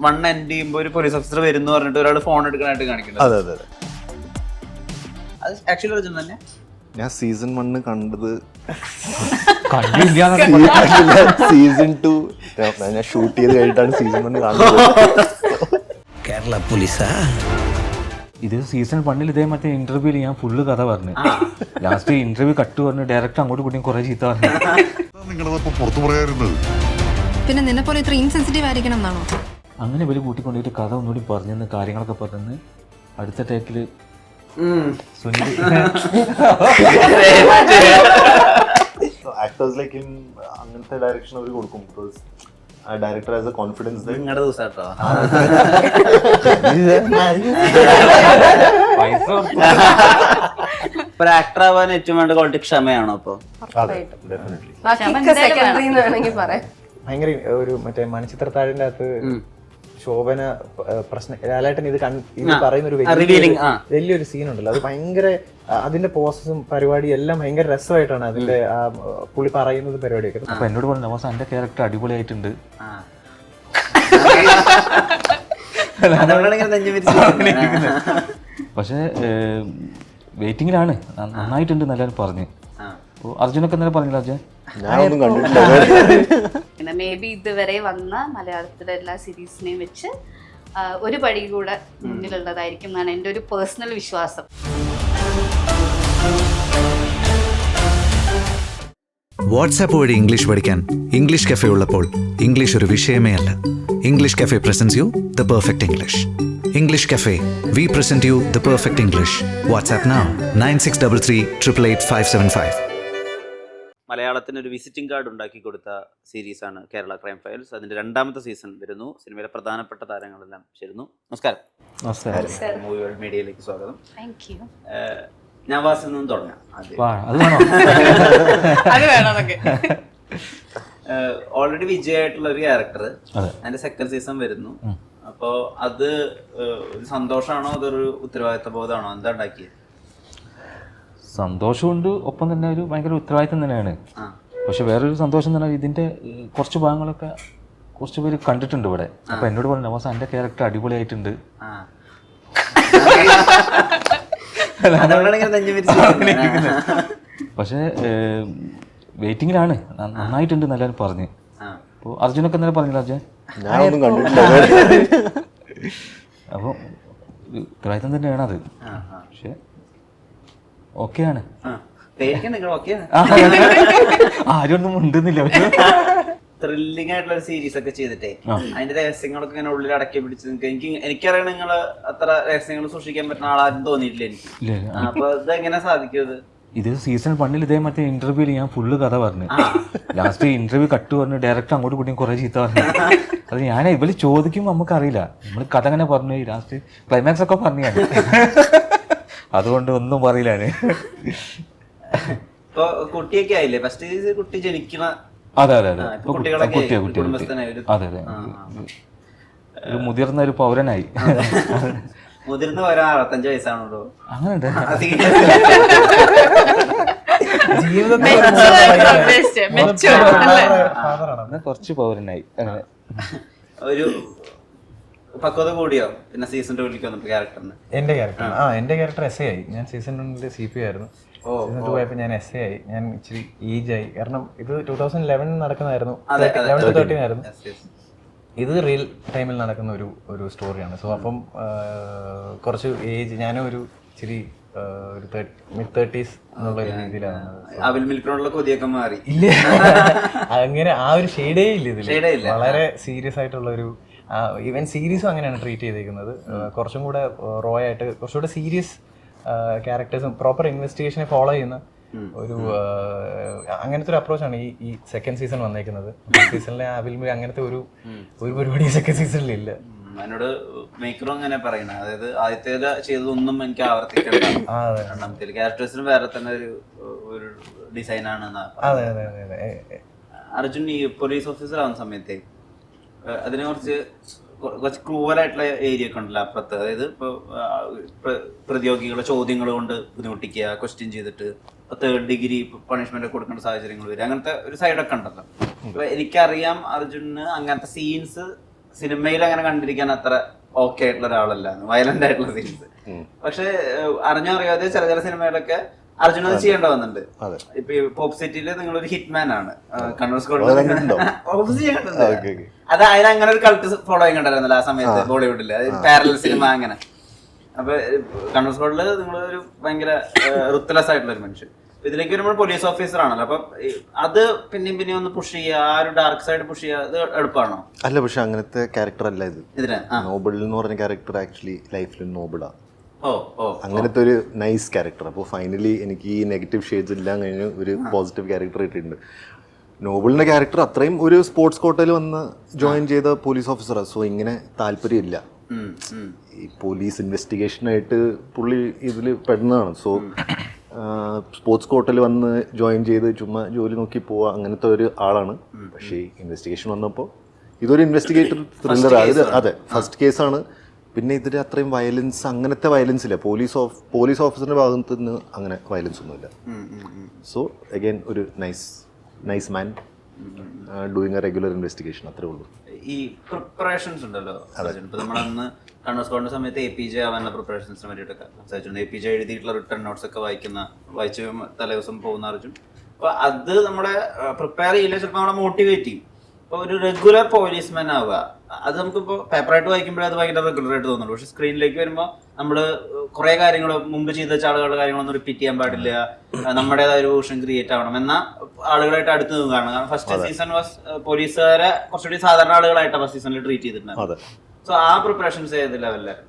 1 end ചെയ്യുമ്പോൾ ഒരു police officer വരുന്നു പറഞ്ഞിട്ട് ഒരാൾ ഫോൺ എടുക്കാനായിട്ട് കാണിക്കുന്നത്. അതെ അതെ അതെ. അത് ആക്ച്വലി ഒറിജിനൽ തന്നെ. ഞാൻ സീസൺ 1 കണ്ടത് സീസൺ 2 ഞാൻ ഷൂട്ട് ചെയ്ത് കഴിഞ്ഞിട്ടാണ് സീസൺ 1 കാണുന്നത്. കേരള പോലീസാ ഇത് സീസൺ 1 ഇതേ മറ്റേ ഇന്റർവ്യൂല് ഞാൻ ഫുള്ള് കഥ പറഞ്ഞു. ലാസ്റ്റ് ഇന്റർവ്യൂ കട്ട് പറഞ്ഞു ഡയറക്റ്റ് അങ്ങോട്ട് കൂടി കുറെ ചീത്ത പറഞ്ഞു. പിന്നെ നിന്നെ പോലെ ഇത്ര ഇൻസെൻസിറ്റീവ് ആയിരിക്കണം എന്നാണോ? അങ്ങനെ ഇവര് കൂട്ടിക്കൊണ്ടിട്ട് കഥ ഒന്നുകൂടി പറഞ്ഞെന്ന് കാര്യങ്ങളൊക്കെ പറഞ്ഞ് അടുത്ത ടേക്കില് ആക്ടേഴ്സിലേക്ക് അങ്ങനത്തെ ഡയറക്ഷൻ അവർ കൊടുക്കും. ബിക്കോസ് ആ ഡയറക്ടർ ഹാസ് എ കോൺഫിഡൻസ്. നിങ്ങളുടെ ദിവസം കേട്ടോ. ഒരു ആക്ടർ ആവാൻ ഏറ്റവും വേണ്ട ക്വാളിറ്റി ക്ഷമയാണോ? അപ്പൊ ഭയങ്കര ഒരു മറ്റേ മണിച്ചിത്രത്താഴിന്റെ അകത്ത് ശോഭന പ്രശ്നം ലാലേട്ടൻ ഇത് പറയുന്ന ഒരു വലിയൊരു സീനുണ്ടല്ലോ, അത് ഭയങ്കര അതിന്റെ പ്രോസസ്സും പരിപാടിയും എല്ലാം ഭയങ്കര രസമായിട്ടാണ് അതിന്റെ പുള്ളി പറയുന്നത് പരിപാടിയൊക്കെ. അപ്പൊ എന്നോട് പറഞ്ഞു നവാസ് എന്റെ ക്യാരക്ടർ അടിപൊളിയായിട്ടുണ്ട്. പക്ഷെ വെയിറ്റിംഗിലാണ്, നന്നായിട്ടുണ്ട് എന്നെല്ലാവരും പറഞ്ഞു. അപ്പോൾ അർജുനൊക്കെ എന്നാലും പറഞ്ഞില്ല അർജുൻ? ഞാനൊന്നും കണ്ടിട്ടില്ല. മേ ബി ഇതുവരെ വന്ന മലയാളത്തിലെ എല്ലാ സീരീസിനെയും വെച്ച് ഒരു പടി കൂടെ മുന്നിലുള്ളതായിരിക്കും എന്നാണ് എൻ്റെ ഒരു പേഴ്സണൽ വിശ്വാസം. വാട്സാപ്പ് വഴി ഇംഗ്ലീഷ് പഠിക്കാൻ ഇംഗ്ലീഷ് കഫേ ഉള്ളപ്പോൾ ഇംഗ്ലീഷ് ഒരു വിഷയമേ അല്ല. English cafe presents you the perfect English. English cafe, we present you the perfect English. WhatsApp now 9633888575. മലയാളത്തിന് ഒരു വിസിറ്റിംഗ് കാർഡ് ഉണ്ടാക്കി കൊടുത്ത സീരീസാണ് കേരള ക്രൈം ഫയൽസ്. അതിന്റെ 2ാമത്തെ സീസൺ വരുന്നു. സിനിമയിലെ പ്രധാനപ്പെട്ട താരങ്ങളെല്ലാം ചേരുന്നു. നമസ്കാരം. മൂവി വേൾഡ് മീഡിയയിലേക്ക് സ്വാഗതം. ഞാൻ വാസിൽ നിന്നും തുടങ്ങാം. ഓൾറെഡി വിജയായിട്ടുള്ള ഒരു ക്യാരക്ടർ, അതിന്റെ 2nd സീസൺ വരുന്നു. അപ്പോ അത് ഒരു സന്തോഷമാണോ അതൊരു ഉത്തരവാദിത്ത ബോധമാണോ? എന്താ ഉണ്ടാക്കിയത്? സന്തോഷമുണ്ട്, ഒപ്പം തന്നെ ഒരു ഭയങ്കര ഉത്തരവാദിത്തം തന്നെയാണ്. പക്ഷെ വേറൊരു സന്തോഷം തന്നെ ഇതിന്റെ കുറച്ച് ഭാഗങ്ങളൊക്കെ കുറച്ച് പേര് കണ്ടിട്ടുണ്ട് ഇവിടെ. അപ്പൊ എന്നോട് പറഞ്ഞു നവാസ് എന്റെ ക്യാരക്ടർ അടിപൊളിയായിട്ടുണ്ട്. പക്ഷെ വെയിറ്റിംഗിലാണ്, നന്നായിട്ടുണ്ട് എന്നെല്ലാവരും പറഞ്ഞു. അപ്പോൾ അർജുനൊക്കെ എന്നാലും പറഞ്ഞില്ല അർജുൻ? ഞാനൊന്നും കണ്ടിട്ടില്ല. അപ്പോൾ ഉത്തരവാദിത്തം തന്നെയാണ് അത്. പക്ഷെ ഓക്കെയാണ്, ആരും ഒന്നും ഉണ്ടെന്നില്ല. ത്രില്ലിംഗ് ആയിട്ടുള്ള ഒരു സീരീസ് ഒക്കെ ചെയ്തിട്ടേ അതിന്റെ രഹസ്യങ്ങളൊക്കെ ഇങ്ങനെ ഉള്ളിൽ അടക്കി പിടിച്ച് എനിക്കറിയാം നിങ്ങൾ അത്ര രഹസ്യങ്ങൾ സൂക്ഷിക്കാൻ പറ്റുന്ന ആളാരും തോന്നിയിട്ടില്ല എനിക്ക്. അപ്പൊ ഇത് എങ്ങനെ സാധിക്കും? ഇത് സീസൺ 1 ഇതേ മറ്റേ ഇന്റർവ്യൂല് ഞാൻ ഫുള്ള് കഥ പറഞ്ഞു. ലാസ്റ്റ് ഇന്റർവ്യൂ കട്ട് പറഞ്ഞു ഡയറക്റ്റ് അങ്ങോട്ട് കൂടി കുറെ ചീത്ത പറഞ്ഞു. അത് ഞാൻ ഇവര് ചോദിക്കുമ്പോൾ നമുക്കറിയില്ല, നമ്മൾ കഥ അങ്ങനെ പറഞ്ഞു ലാസ്റ്റ് ക്ലൈമാക്സ് ഒക്കെ പറഞ്ഞു. അതുകൊണ്ട് ഒന്നും പറയില്ല. ഇപ്പൊ കുട്ടിയൊക്കെ ആയില്ലേ? ഫസ്റ്റ് കുട്ടി ജനിക്കണ. അതെ അതെ അതെ, അതെ അതെ, ഒരു മുതിർന്ന ഒരു പൗരനായി. മുതിർന്ന വരാൻ 65 വയസ്സാണല്ലോ. അങ്ങനെയുണ്ട്. കുറച്ച് പൗരനായി അങ്ങനെ ഒരു പക്വത കൂടിയോ പിന്നെ സീസൺ 2 വന്നപ്പോ ക്യാരക്ടറിന്? എന്റെ ക്യാരക്ടർ എസ് എ ആയി. ഞാൻ സീസൺ 1 CP ആയിരുന്നു. സീസൺ 2 ആയപ്പോൾ ഞാൻ എസ് എ ആയി. ഞാൻ ഇച്ചിരി ഏജ് ആയി. കാരണം ഇത് 2011 നടക്കുന്നതായിരുന്നു, 11-13 ആയിരുന്നു. ഇത് റിയൽ ടൈമിൽ നടക്കുന്ന ഒരു സ്റ്റോറിയാണ്. സോ അപ്പം കുറച്ച് ഏജ്, ഞാനും ഒരു ഇച്ചിരി ഒരു mid-30s എന്നുള്ള ഒരു രീതിയിലാണ്. കൊതിയൊക്കെ മാറി ഇല്ല, അങ്ങനെ ആ ഒരു ഷെയ്ഡേ ഇല്ല ഇതിൽ. വളരെ സീരിയസ് ആയിട്ടുള്ള ഒരു ഈവൻ സീരീസും അങ്ങനെയാണ് ട്രീറ്റ് ചെയ്തേക്കുന്നത്. കുറച്ചും കൂടെ റോ ആയിട്ട് കുറച്ചുകൂടെ സീരിയസ് ക്യാരക്ടേഴ്സും പ്രോപ്പർ ഇൻവെസ്റ്റിഗേഷനെ ഫോളോ ചെയ്യുന്ന ഒരു അങ്ങനത്തെ ഒരു അപ്രോച്ചാണ് ഈ 2nd സീസൺ വന്നേക്കുന്നത്. സീസണിലെ അവിൽമിൽ അങ്ങനത്തെ ഒരു പരിപാടി 2nd സീസണിൽ ഇല്ല. എന്നോട് മേക്കറും അങ്ങനെ പറയണ, അതായത് ആദ്യത്തേത് ചെയ്തതൊന്നും എനിക്ക് ആവർത്തിക്കണ്ട, രണ്ടാമത്തെ ക്യാരക്ടേഴ്സിനും വേറെ തന്നെ ഒരു ഡിസൈനാണ്. അർജുൻ ഈ പോലീസ് ഓഫീസർ ആവുന്ന സമയത്തെ അതിനെ കുറച്ച് ക്രൂവലായിട്ടുള്ള ഏരിയ ഒക്കെ ഉണ്ടല്ലോ അപ്പുറത്ത്. അതായത് ഇപ്പോൾ പ്രതിയോഗികളെ ചോദ്യങ്ങൾ കൊണ്ട് ബുദ്ധിമുട്ടിക്കുക, ക്വസ്റ്റ്യൻ ചെയ്തിട്ട് 3rd ഡിഗ്രി പണിഷ്മെന്റ് കൊടുക്കേണ്ട സാഹചര്യങ്ങൾ വരും. അങ്ങനത്തെ ഒരു സൈഡൊക്കെ ഉണ്ടല്ലോ. അപ്പൊ എനിക്കറിയാം അർജുന് അങ്ങനത്തെ സീൻസ് സിനിമയിൽ അങ്ങനെ കണ്ടിരിക്കാൻ അത്ര ഓക്കെ ആയിട്ടുള്ള ഒരാളല്ല, വയലന്റ് ആയിട്ടുള്ള സീൻസ്. പക്ഷെ അറിഞ്ഞോ അറിയാതെ ചില സിനിമയിലൊക്കെ അർജുന അത് ചെയ്യേണ്ട വന്നിട്ടുണ്ട്. ഇപ്പൊ പോപ്പ് സിറ്റിയില് നിങ്ങളൊരു ഹിറ്റ്മാൻ ആണ്, കണ്ണൂർ സ്കോഡിൽ അത് അതിനങ്ങനെ ഒരു കൾട്ട് ഫോളോയിങ് ഉണ്ടായിരുന്നല്ലോ ആ സമയത്ത് ബോളിവുഡില്, പാരലൽ സിനിമ അങ്ങനെ. അപ്പൊ കണ്ണൂർ സ്കോഡില് നിങ്ങളൊരു ഭയങ്കര റുത്ത്ലെസ് ആയിട്ടുള്ള ഒരു മനുഷ്യൻ. ഇതിലേക്ക് വരുമ്പോൾ പോലീസ് ഓഫീസർ ആണല്ലോ, അപ്പൊ അത് പിന്നെയും ഒന്ന് പുഷ് ചെയ്യുക, ആ ഒരു ഡാർക്ക് സൈഡ് പുഷ് ചെയ്യുക, അത് എളുപ്പമാണോ? അല്ല, പക്ഷെ അങ്ങനത്തെ ക്യാരക്ടർ അല്ല ഇത്. നോബിൾ എന്ന് പറഞ്ഞ ക്യാരക്ടർ ആക്ച്വലി ലൈഫിൽ നോബിളാ, അങ്ങനത്തെ ഒരു നൈസ് ക്യാരക്ടർ. അപ്പോൾ ഫൈനലി എനിക്ക് ഈ നെഗറ്റീവ് ഷെയ്ഡ്സ് എല്ലാം കഴിഞ്ഞ് ഒരു പോസിറ്റീവ് ക്യാരക്ടർ കിട്ടിയിട്ടുണ്ട്. നോബിളിന്റെ ക്യാരക്ടർ അത്രയും ഒരു സ്പോർട്സ് കോട്ടയിൽ വന്ന് ജോയിൻ ചെയ്ത പോലീസ് ഓഫീസറാണ്. സോ ഇങ്ങനെ താല്പര്യമില്ല, ഈ പോലീസ് ഇൻവെസ്റ്റിഗേഷനായിട്ട് പുള്ളി ഇതിൽ പെടുന്നതാണ്. സോ സ്പോർട്സ് കോട്ടയിൽ വന്ന് ജോയിൻ ചെയ്ത് ചുമ്മാ ജോലി നോക്കി പോവുക അങ്ങനത്തെ ഒരു ആളാണ്. പക്ഷേ ഇൻവെസ്റ്റിഗേഷൻ വന്നപ്പോൾ ഇതൊരു ഇൻവെസ്റ്റിഗേറ്റർ ത്രില്ലർ. അതെ, ഫസ്റ്റ് കേസാണ്. പിന്നെ ഇതിൽ അത്രയും വയലൻസ്, അങ്ങനത്തെ വയലൻസ് ഇല്ല. പോലീസ് ഓഫീസറിന്റെ ഭാഗത്ത് നിന്ന് അങ്ങനെ വയലൻസ് ഒന്നുമില്ല. സോ അഗൈൻ ഒരു nice man doing A regular investigation, അത്രേ ഉള്ളൂ. ഈ പ്രിപ്പറേഷൻസ് ഉണ്ടല്ലോ, ഇപ്പൊ നമ്മളന്ന് കണ്ണൂർ സ്കോഡിന്റെ സമയത്ത് APJ ആവാനുള്ള പ്രിപ്പറേഷൻസിനെ വേണ്ടിയിട്ടൊക്കെ സംസാരിച്ചിട്ടുണ്ട്. APJ എഴുതിയിട്ടുള്ള റിട്ടേൺ നോട്ട്സ് ഒക്കെ വായിച്ച് തലേദിവസം പോകുന്ന അർജുൻ. അപ്പൊ അത് നമ്മളെ പ്രിപ്പയർ ചെയ്യില്ല, ചിലപ്പോൾ നമ്മളെ മോട്ടിവേറ്റ് ചെയ്യും. ഇപ്പൊ ഒരു റെഗുലർ പോലീസ്മാൻ ആവുക, അത് നമുക്കിപ്പോ പേപ്പറായിട്ട് വായിക്കുമ്പോഴേ അത് ഭയങ്കര റെഗുലർ ആയിട്ട് തോന്നുള്ളൂ. പക്ഷെ സ്ക്രീനിലേക്ക് വരുമ്പോൾ നമ്മള് കുറെ കാര്യങ്ങൾ മുമ്പ് ചെയ്ത ആളുകളുടെ കാര്യങ്ങളൊന്നും റിപ്പീറ്റ് ചെയ്യാൻ പാടില്ല, നമ്മുടേതായ ഒരു വേർഷൻ ക്രിയേറ്റ് ആവണം എന്ന ആളുകളായിട്ട് അടുത്ത് നിൽക്കുകയാണ്. കാരണം ഫസ്റ്റ് സീസൺ വാസ് പോലീസുകാരെ കുറച്ചുകൂടി സാധാരണ ആളുകളായിട്ടാണ് ഫസ്റ്റ് സീസണിൽ ട്രീറ്റ് ചെയ്തിട്ടുണ്ട്. സോ ആ പ്രിപ്പറേഷൻസ് ഏത് ലെവലിലാണ്?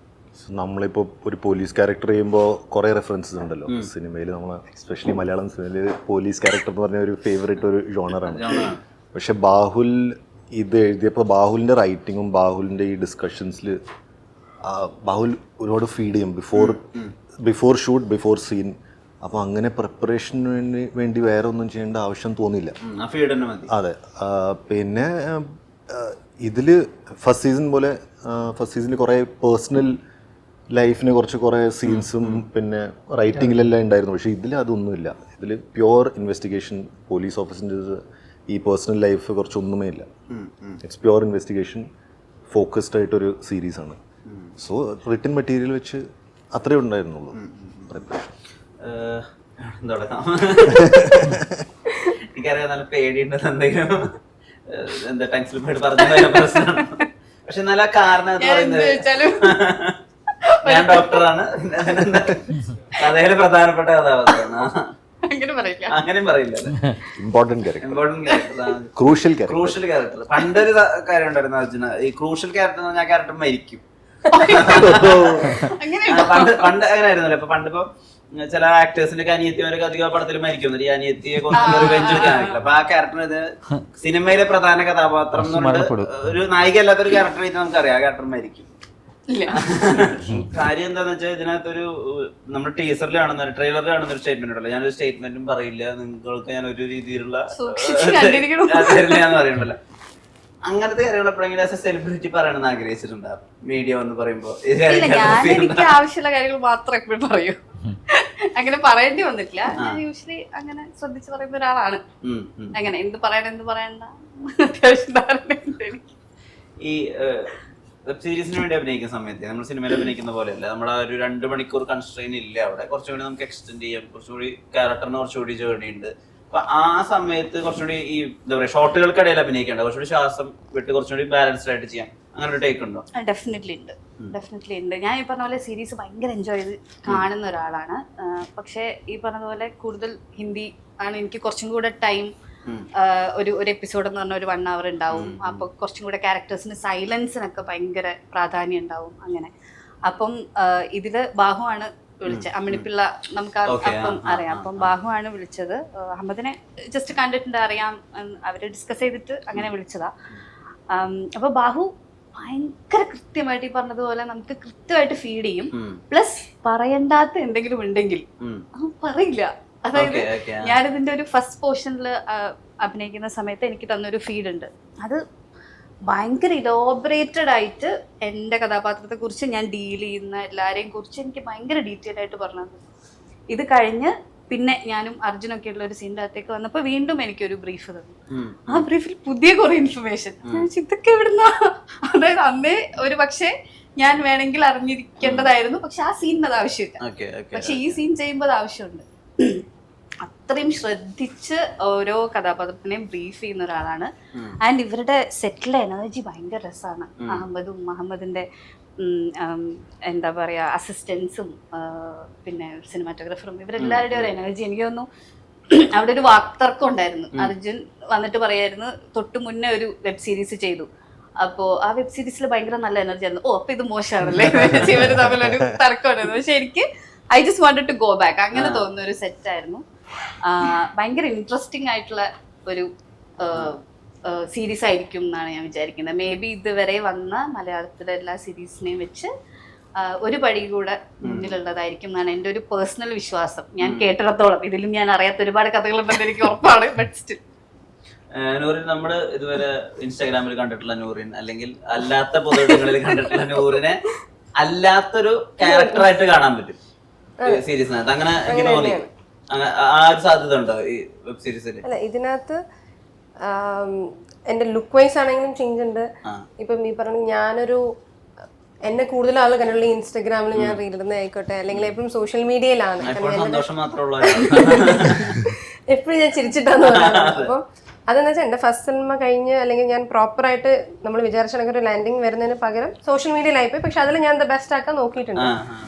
നമ്മളിപ്പോൾ ഒരു പോലീസ് ക്യാരക്ടർ ചെയ്യുമ്പോൾ കുറേ റെഫറൻസസ് ഉണ്ടല്ലോ സിനിമയിൽ. നമ്മൾ എസ്പെഷ്യലി മലയാളം സിനിമയിൽ പോലീസ് ക്യാരക്ടർ എന്ന് പറഞ്ഞ ഒരു ഫേവറേറ്റ് ഒരു ജോണറാണ്. പക്ഷെ ബാഹുൽ ഇത് എഴുതിയപ്പോൾ ബാഹുലിൻ്റെ റൈറ്റിങ്ങും ബാഹുലിൻ്റെ ഈ ഡിസ്കഷൻസിൽ ബാഹുൽ ഒരുപാട് ഫീഡ് ചെയ്യും ബിഫോർ ഷൂട്ട്, ബിഫോർ സീൻ. അപ്പോൾ അങ്ങനെ പ്രിപ്പറേഷന് വേണ്ടി വേറെ ഒന്നും ചെയ്യേണ്ട ആവശ്യം തോന്നിയില്ല. അതെ. പിന്നെ ഇതിൽ ഫസ്റ്റ് സീസൺ പോലെ ഫസ്റ്റ് സീസണിൽ കുറേ പേഴ്സണൽ ലൈഫിന് കുറേ സീൻസും പിന്നെ റൈറ്റിങ്ങിലെല്ലാം ഉണ്ടായിരുന്നു. പക്ഷേ ഇതിൽ അതൊന്നുമില്ല. ഇതിൽ പ്യുവർ ഇൻവെസ്റ്റിഗേഷൻ, പോലീസ് ഓഫീസിൻ്റെ ഈ പേഴ്സണൽ ലൈഫ് കുറച്ചൊന്നുമേ ഇല്ല. ഇറ്റ്സ് പ്യുവർ ഇൻവെസ്റ്റിഗേഷൻ ഫോക്കസ്ഡ് ആയിട്ടൊരു സീരീസാണ്. സോ റിട്ടൺ മെറ്റീരിയൽ വെച്ച് അത്രേ ഉണ്ടായിരുന്നുള്ളൂ പ്രിപ്പറേഷൻ. എനിക്കറിയാം നല്ല പേടിയുണ്ടെന്ന് എന്തെങ്കിലും എന്താ ടെൻഷൻ പറഞ്ഞ പ്രശ്നമാണ്. പക്ഷെ നല്ല കാരണം എന്ന് പറയുന്നത് ഞാൻ ഡോക്ടറാണ്, കഥയിലെ പ്രധാനപ്പെട്ട കഥാപാത്രമാണ്. അങ്ങനെയും പറയില്ല. Important character, crucial character. പണ്ടൊരു കാര്യം ഉണ്ടായിരുന്നു അർജുന, ഈ ക്രൂഷ്യൽ ക്യാരക്ടർ എന്ന് പറഞ്ഞാൽ ആ ക്യാരക്ടർ മരിക്കും. പണ്ട് അങ്ങനെ ആയിരുന്നല്ലോ. ഇപ്പൊ പണ്ടിപ്പോ ചില ആക്ടേഴ്സിന്റെ അനിയത്തിമാരൊക്കെ അധികം പടത്തിൽ മരിക്കും, ഈ അനിയത്തിയെ കൊണ്ടൊരു ബെഞ്ച് എടുക്കാനായിട്ടില്ല. അപ്പൊ ആ ക്യാരക്ടറിന് സിനിമയിലെ പ്രധാന കഥാപാത്രം ഒരു നായിക അല്ലാത്തൊരു ക്യാരക്ടർ ആയിട്ട് നമുക്കറിയാം, ആ ക്യാരക്ടർ മരിക്കും. കാര്യം എന്താന്ന് വെച്ചാൽ ഇതിനകത്തൊരു നമ്മൾ ടീസറിൽ കാണുന്ന ട്രെയിലറിൽ കാണുന്ന ഒരു സ്റ്റേറ്റ്മെന്റ് ഉണ്ടല്ലോ, ഞാനൊരു സ്റ്റേറ്റ്മെന്റും പറയില്ല, നിങ്ങൾക്ക് ഞാൻ ഒരു രീതിയിലുള്ള പറയുന്നുണ്ടല്ലോ. അങ്ങനത്തെ കാര്യങ്ങൾ എപ്പോഴെങ്കിലും ആസ് എ സെലിബ്രിറ്റി പറയണമെന്ന് ആഗ്രഹിച്ചിട്ടുണ്ടാവും മീഡിയ എന്ന് പറയുമ്പോ? എനിക്ക് ആവശ്യമുള്ള കാര്യങ്ങൾ മാത്രം എപ്പോഴും പറയൂ, അങ്ങനെ പറയേണ്ടി വന്നിട്ടില്ല. ഞാൻ യൂഷ്വലി അങ്ങനെ ശ്രദ്ധിച്ച് പറയുന്ന ഒരാളാണ്. അങ്ങനെ എന്ത് പറയണം എന്ത് പറയണ്ട അത്യാവശ്യം ധാരണയുണ്ട് എനിക്ക്. ഈ വെബ് സീരീസിന് വേണ്ടി അഭിനയിക്കുന്ന സമയത്ത് നമ്മൾ സിനിമയിൽ അഭിനയിക്കുന്ന പോലെയല്ല, നമ്മൾ ആ ഒരു 2 മണിക്കൂർ കൺസ്ട്രെയിൻ ഇല്ല അവിടെ. കുറച്ചുകൂടി നമുക്ക് എക്സ്റ്റെൻഡ് ചെയ്യാം, കുറച്ചുകൂടി ക്യാരക്ടറിന് കുറച്ചുകൂടി ജേർണി ഉണ്ട്. അപ്പൊ ആ സമയത്ത് കുറച്ചുകൂടി ഈ എന്താ പറയുക ഷോർട്ടുകൾക്കിടയിൽ അഭിനയിക്കേണ്ട, കുറച്ചുകൂടി ശ്വാസം വിട്ട് കുറച്ചുകൂടി ബാലൻസ്ഡ് ആയിട്ട് ചെയ്യാൻ അങ്ങനെ ഒരു ടേക്ക് ഉണ്ടോ? ഡെഫിനറ്റ്ലി ഉണ്ട്. ഞാൻ ഈ പറഞ്ഞ പോലെ സീരീസ് ഭയങ്കര എൻജോയ് ചെയ്ത് കാണുന്ന ഒരാളാണ്. പക്ഷേ ഈ പറഞ്ഞ പോലെ കൂടുതൽ ഹിന്ദി ആണ് എനിക്ക് കുറച്ചും കൂടെ ടൈം. ഒരു എപ്പിസോഡ് എന്ന് പറഞ്ഞാൽ ഒരു 1 hour ഉണ്ടാവും. അപ്പോൾ കുറച്ചും കൂടെ ക്യാരക്ടേഴ്സിന് സൈലൻസിനൊക്കെ ഭയങ്കര പ്രാധാന്യം ഉണ്ടാവും. അങ്ങനെ അപ്പം ഇതില് ബാഹുവാണ് വിളിച്ചത്. അമ്മിണിപ്പിള്ള നമുക്ക് അപ്പം അറിയാം. അപ്പം ബാഹുവാണ് വിളിച്ചത്. അഹമ്മദിനെ ജസ്റ്റ് കണ്ടിട്ടുണ്ട്, അറിയാം, അവര് ഡിസ്കസ് ചെയ്തിട്ട് അങ്ങനെ വിളിച്ചതാ. അപ്പൊ ബാഹു ഭയങ്കര കൃത്യമായിട്ട് ഈ പറഞ്ഞതുപോലെ നമുക്ക് കൃത്യമായിട്ട് ഫീഡ് ചെയ്യും. പ്ലസ് പറയണ്ടാത്ത എന്തെങ്കിലും ഉണ്ടെങ്കിൽ പറയില്ല. അതായത് ഞാനിതിന്റെ ഒരു ഫസ്റ്റ് പോർഷനിൽ അഭിനയിക്കുന്ന സമയത്ത് എനിക്ക് തന്നൊരു ഫീഡ് ഉണ്ട്. അത് ഭയങ്കര ഇലോബറേറ്റഡ് ആയിട്ട് എൻ്റെ കഥാപാത്രത്തെ കുറിച്ച്, ഞാൻ ഡീൽ ചെയ്യുന്ന എല്ലാവരെയും കുറിച്ച് എനിക്ക് ഭയങ്കര ഡീറ്റെയിൽ ആയിട്ട് പറഞ്ഞു. ഇത് കഴിഞ്ഞ് പിന്നെ ഞാനും അർജുനൊക്കെ ഉള്ള ഒരു സീൻ്റെ അകത്തേക്ക് വന്നപ്പോൾ വീണ്ടും എനിക്കൊരു ബ്രീഫ് തന്നു. ആ ബ്രീഫിൽ പുതിയ കുറെ ഇൻഫർമേഷൻ. ഇതൊക്കെ എവിടുന്നാ? അതായത് അന്നേ ഒരു പക്ഷേ ഞാൻ വേണമെങ്കിൽ അറിഞ്ഞിരിക്കേണ്ടതായിരുന്നു, പക്ഷെ ആ സീനിന് അത് ആവശ്യമില്ല. പക്ഷെ ഈ സീൻ ചെയ്യുമ്പോൾ അത് ആവശ്യമുണ്ട്. അത്രയും ശ്രദ്ധിച്ച് ഓരോ കഥാപാത്രത്തിനെയും ബ്രീഫ് ചെയ്യുന്ന ഒരാളാണ്. ആൻഡ് ഇവരുടെ സെറ്റിലെ എനർജി ഭയങ്കര രസമാണ്. അഹമ്മദിന്റെ എന്താ പറയാ അസിസ്റ്റൻസും പിന്നെ സിനിമാറ്റോഗ്രാഫറും ഇവരെല്ലാവരുടെയും ഒരു എനർജി. എനിക്ക് തോന്നുന്നു അവിടെ ഒരു വാക്തർക്കം ഉണ്ടായിരുന്നു. അർജുൻ വന്നിട്ട് പറയായിരുന്നു തൊട്ട് മുന്നേ ഒരു വെബ് സീരീസ് ചെയ്തു, അപ്പോ ആ വെബ് സീരീസിൽ ഭയങ്കര നല്ല എനർജി ആയിരുന്നു. അപ്പൊ ഇത് മോശമാണല്ലേ, ഇവര് തമ്മിലൊരു തർക്കമുണ്ടായിരുന്നു. പക്ഷെ എനിക്ക് I just wanted to go back, അങ്ങനെ തോന്നുന്ന ഒരു സെറ്റ് ആയിരുന്നു. ഭയങ്കര ഇൻട്രസ്റ്റിംഗ് ആയിട്ടുള്ള ഒരു സീരീസ് ആയിരിക്കും എന്നാണ് ഞാൻ വിചാരിക്കുന്നത്. മേ ബി ഇതുവരെ വന്ന മലയാളത്തിലെ എല്ലാ സീരീസിനെയും വെച്ച് ഒരു പടി കൂടെ മുന്നിലുള്ളതായിരിക്കും എന്നാണ് എൻ്റെ ഒരു പേഴ്സണൽ വിശ്വാസം. ഞാൻ കേട്ടിടത്തോളം, ഇതിലും ഞാൻ അറിയാത്ത ഒരുപാട് കഥകളുണ്ടെന്ന് എനിക്ക് ഉറപ്പാണ്. ബട്ട് സ്റ്റിൽ നൂറിൻ, നമ്മൾ ഇതുവരെ ഇൻസ്റ്റാഗ്രാമിൽ കണ്ടിട്ടുള്ള നൂറിൻ അല്ലെങ്കിൽ അല്ലാത്ത പൊതുയിടങ്ങളിൽ കണ്ടിട്ടുള്ള നൂറിനെ അല്ലാത്തൊരു ക്യാരക്ടറായിട്ട് കാണാൻ പറ്റും സീരീസിനകത്ത്. അങ്ങനെ എനിക്ക് തോന്നി. ആ ഒരു സാധ്യത ഉണ്ടോ ഈ വെബ് സീരീസിൽ? അല്ല, ഇതിനകത്ത് എന്റെ ലുക്ക് വൈസ് ആണെങ്കിലും ചേഞ്ച് ഉണ്ട്. ഇപ്പം ഈ പറഞ്ഞ ഞാനൊരു എന്നെ കൂടുതൽ ആൾ കണ്ടുള്ള ഇൻസ്റ്റാഗ്രാമിൽ ഞാൻ റീലിടുന്ന ആയിക്കോട്ടെ, അല്ലെങ്കിൽ എപ്പോഴും സോഷ്യൽ മീഡിയയിലാണ് എപ്പോഴും ഞാൻ ചിരിച്ചിട്ടാന്ന് പറയുന്നത്. അപ്പം അതെന്ന് വെച്ചാൽ എൻ്റെ ഫസ്റ്റ് സിനിമ കഴിഞ്ഞ് അല്ലെങ്കിൽ ഞാൻ പ്രോപ്പറായിട്ട് നമ്മൾ വിചാരിച്ച ഒരു ലാൻഡിങ് വരുന്നതിന് പകരം സോഷ്യൽ മീഡിയയിലായിപ്പോയി. പക്ഷെ അതിൽ ഞാൻ ബെസ്റ്റ് ആക്കാൻ നോക്കിയിട്ടുണ്ട്.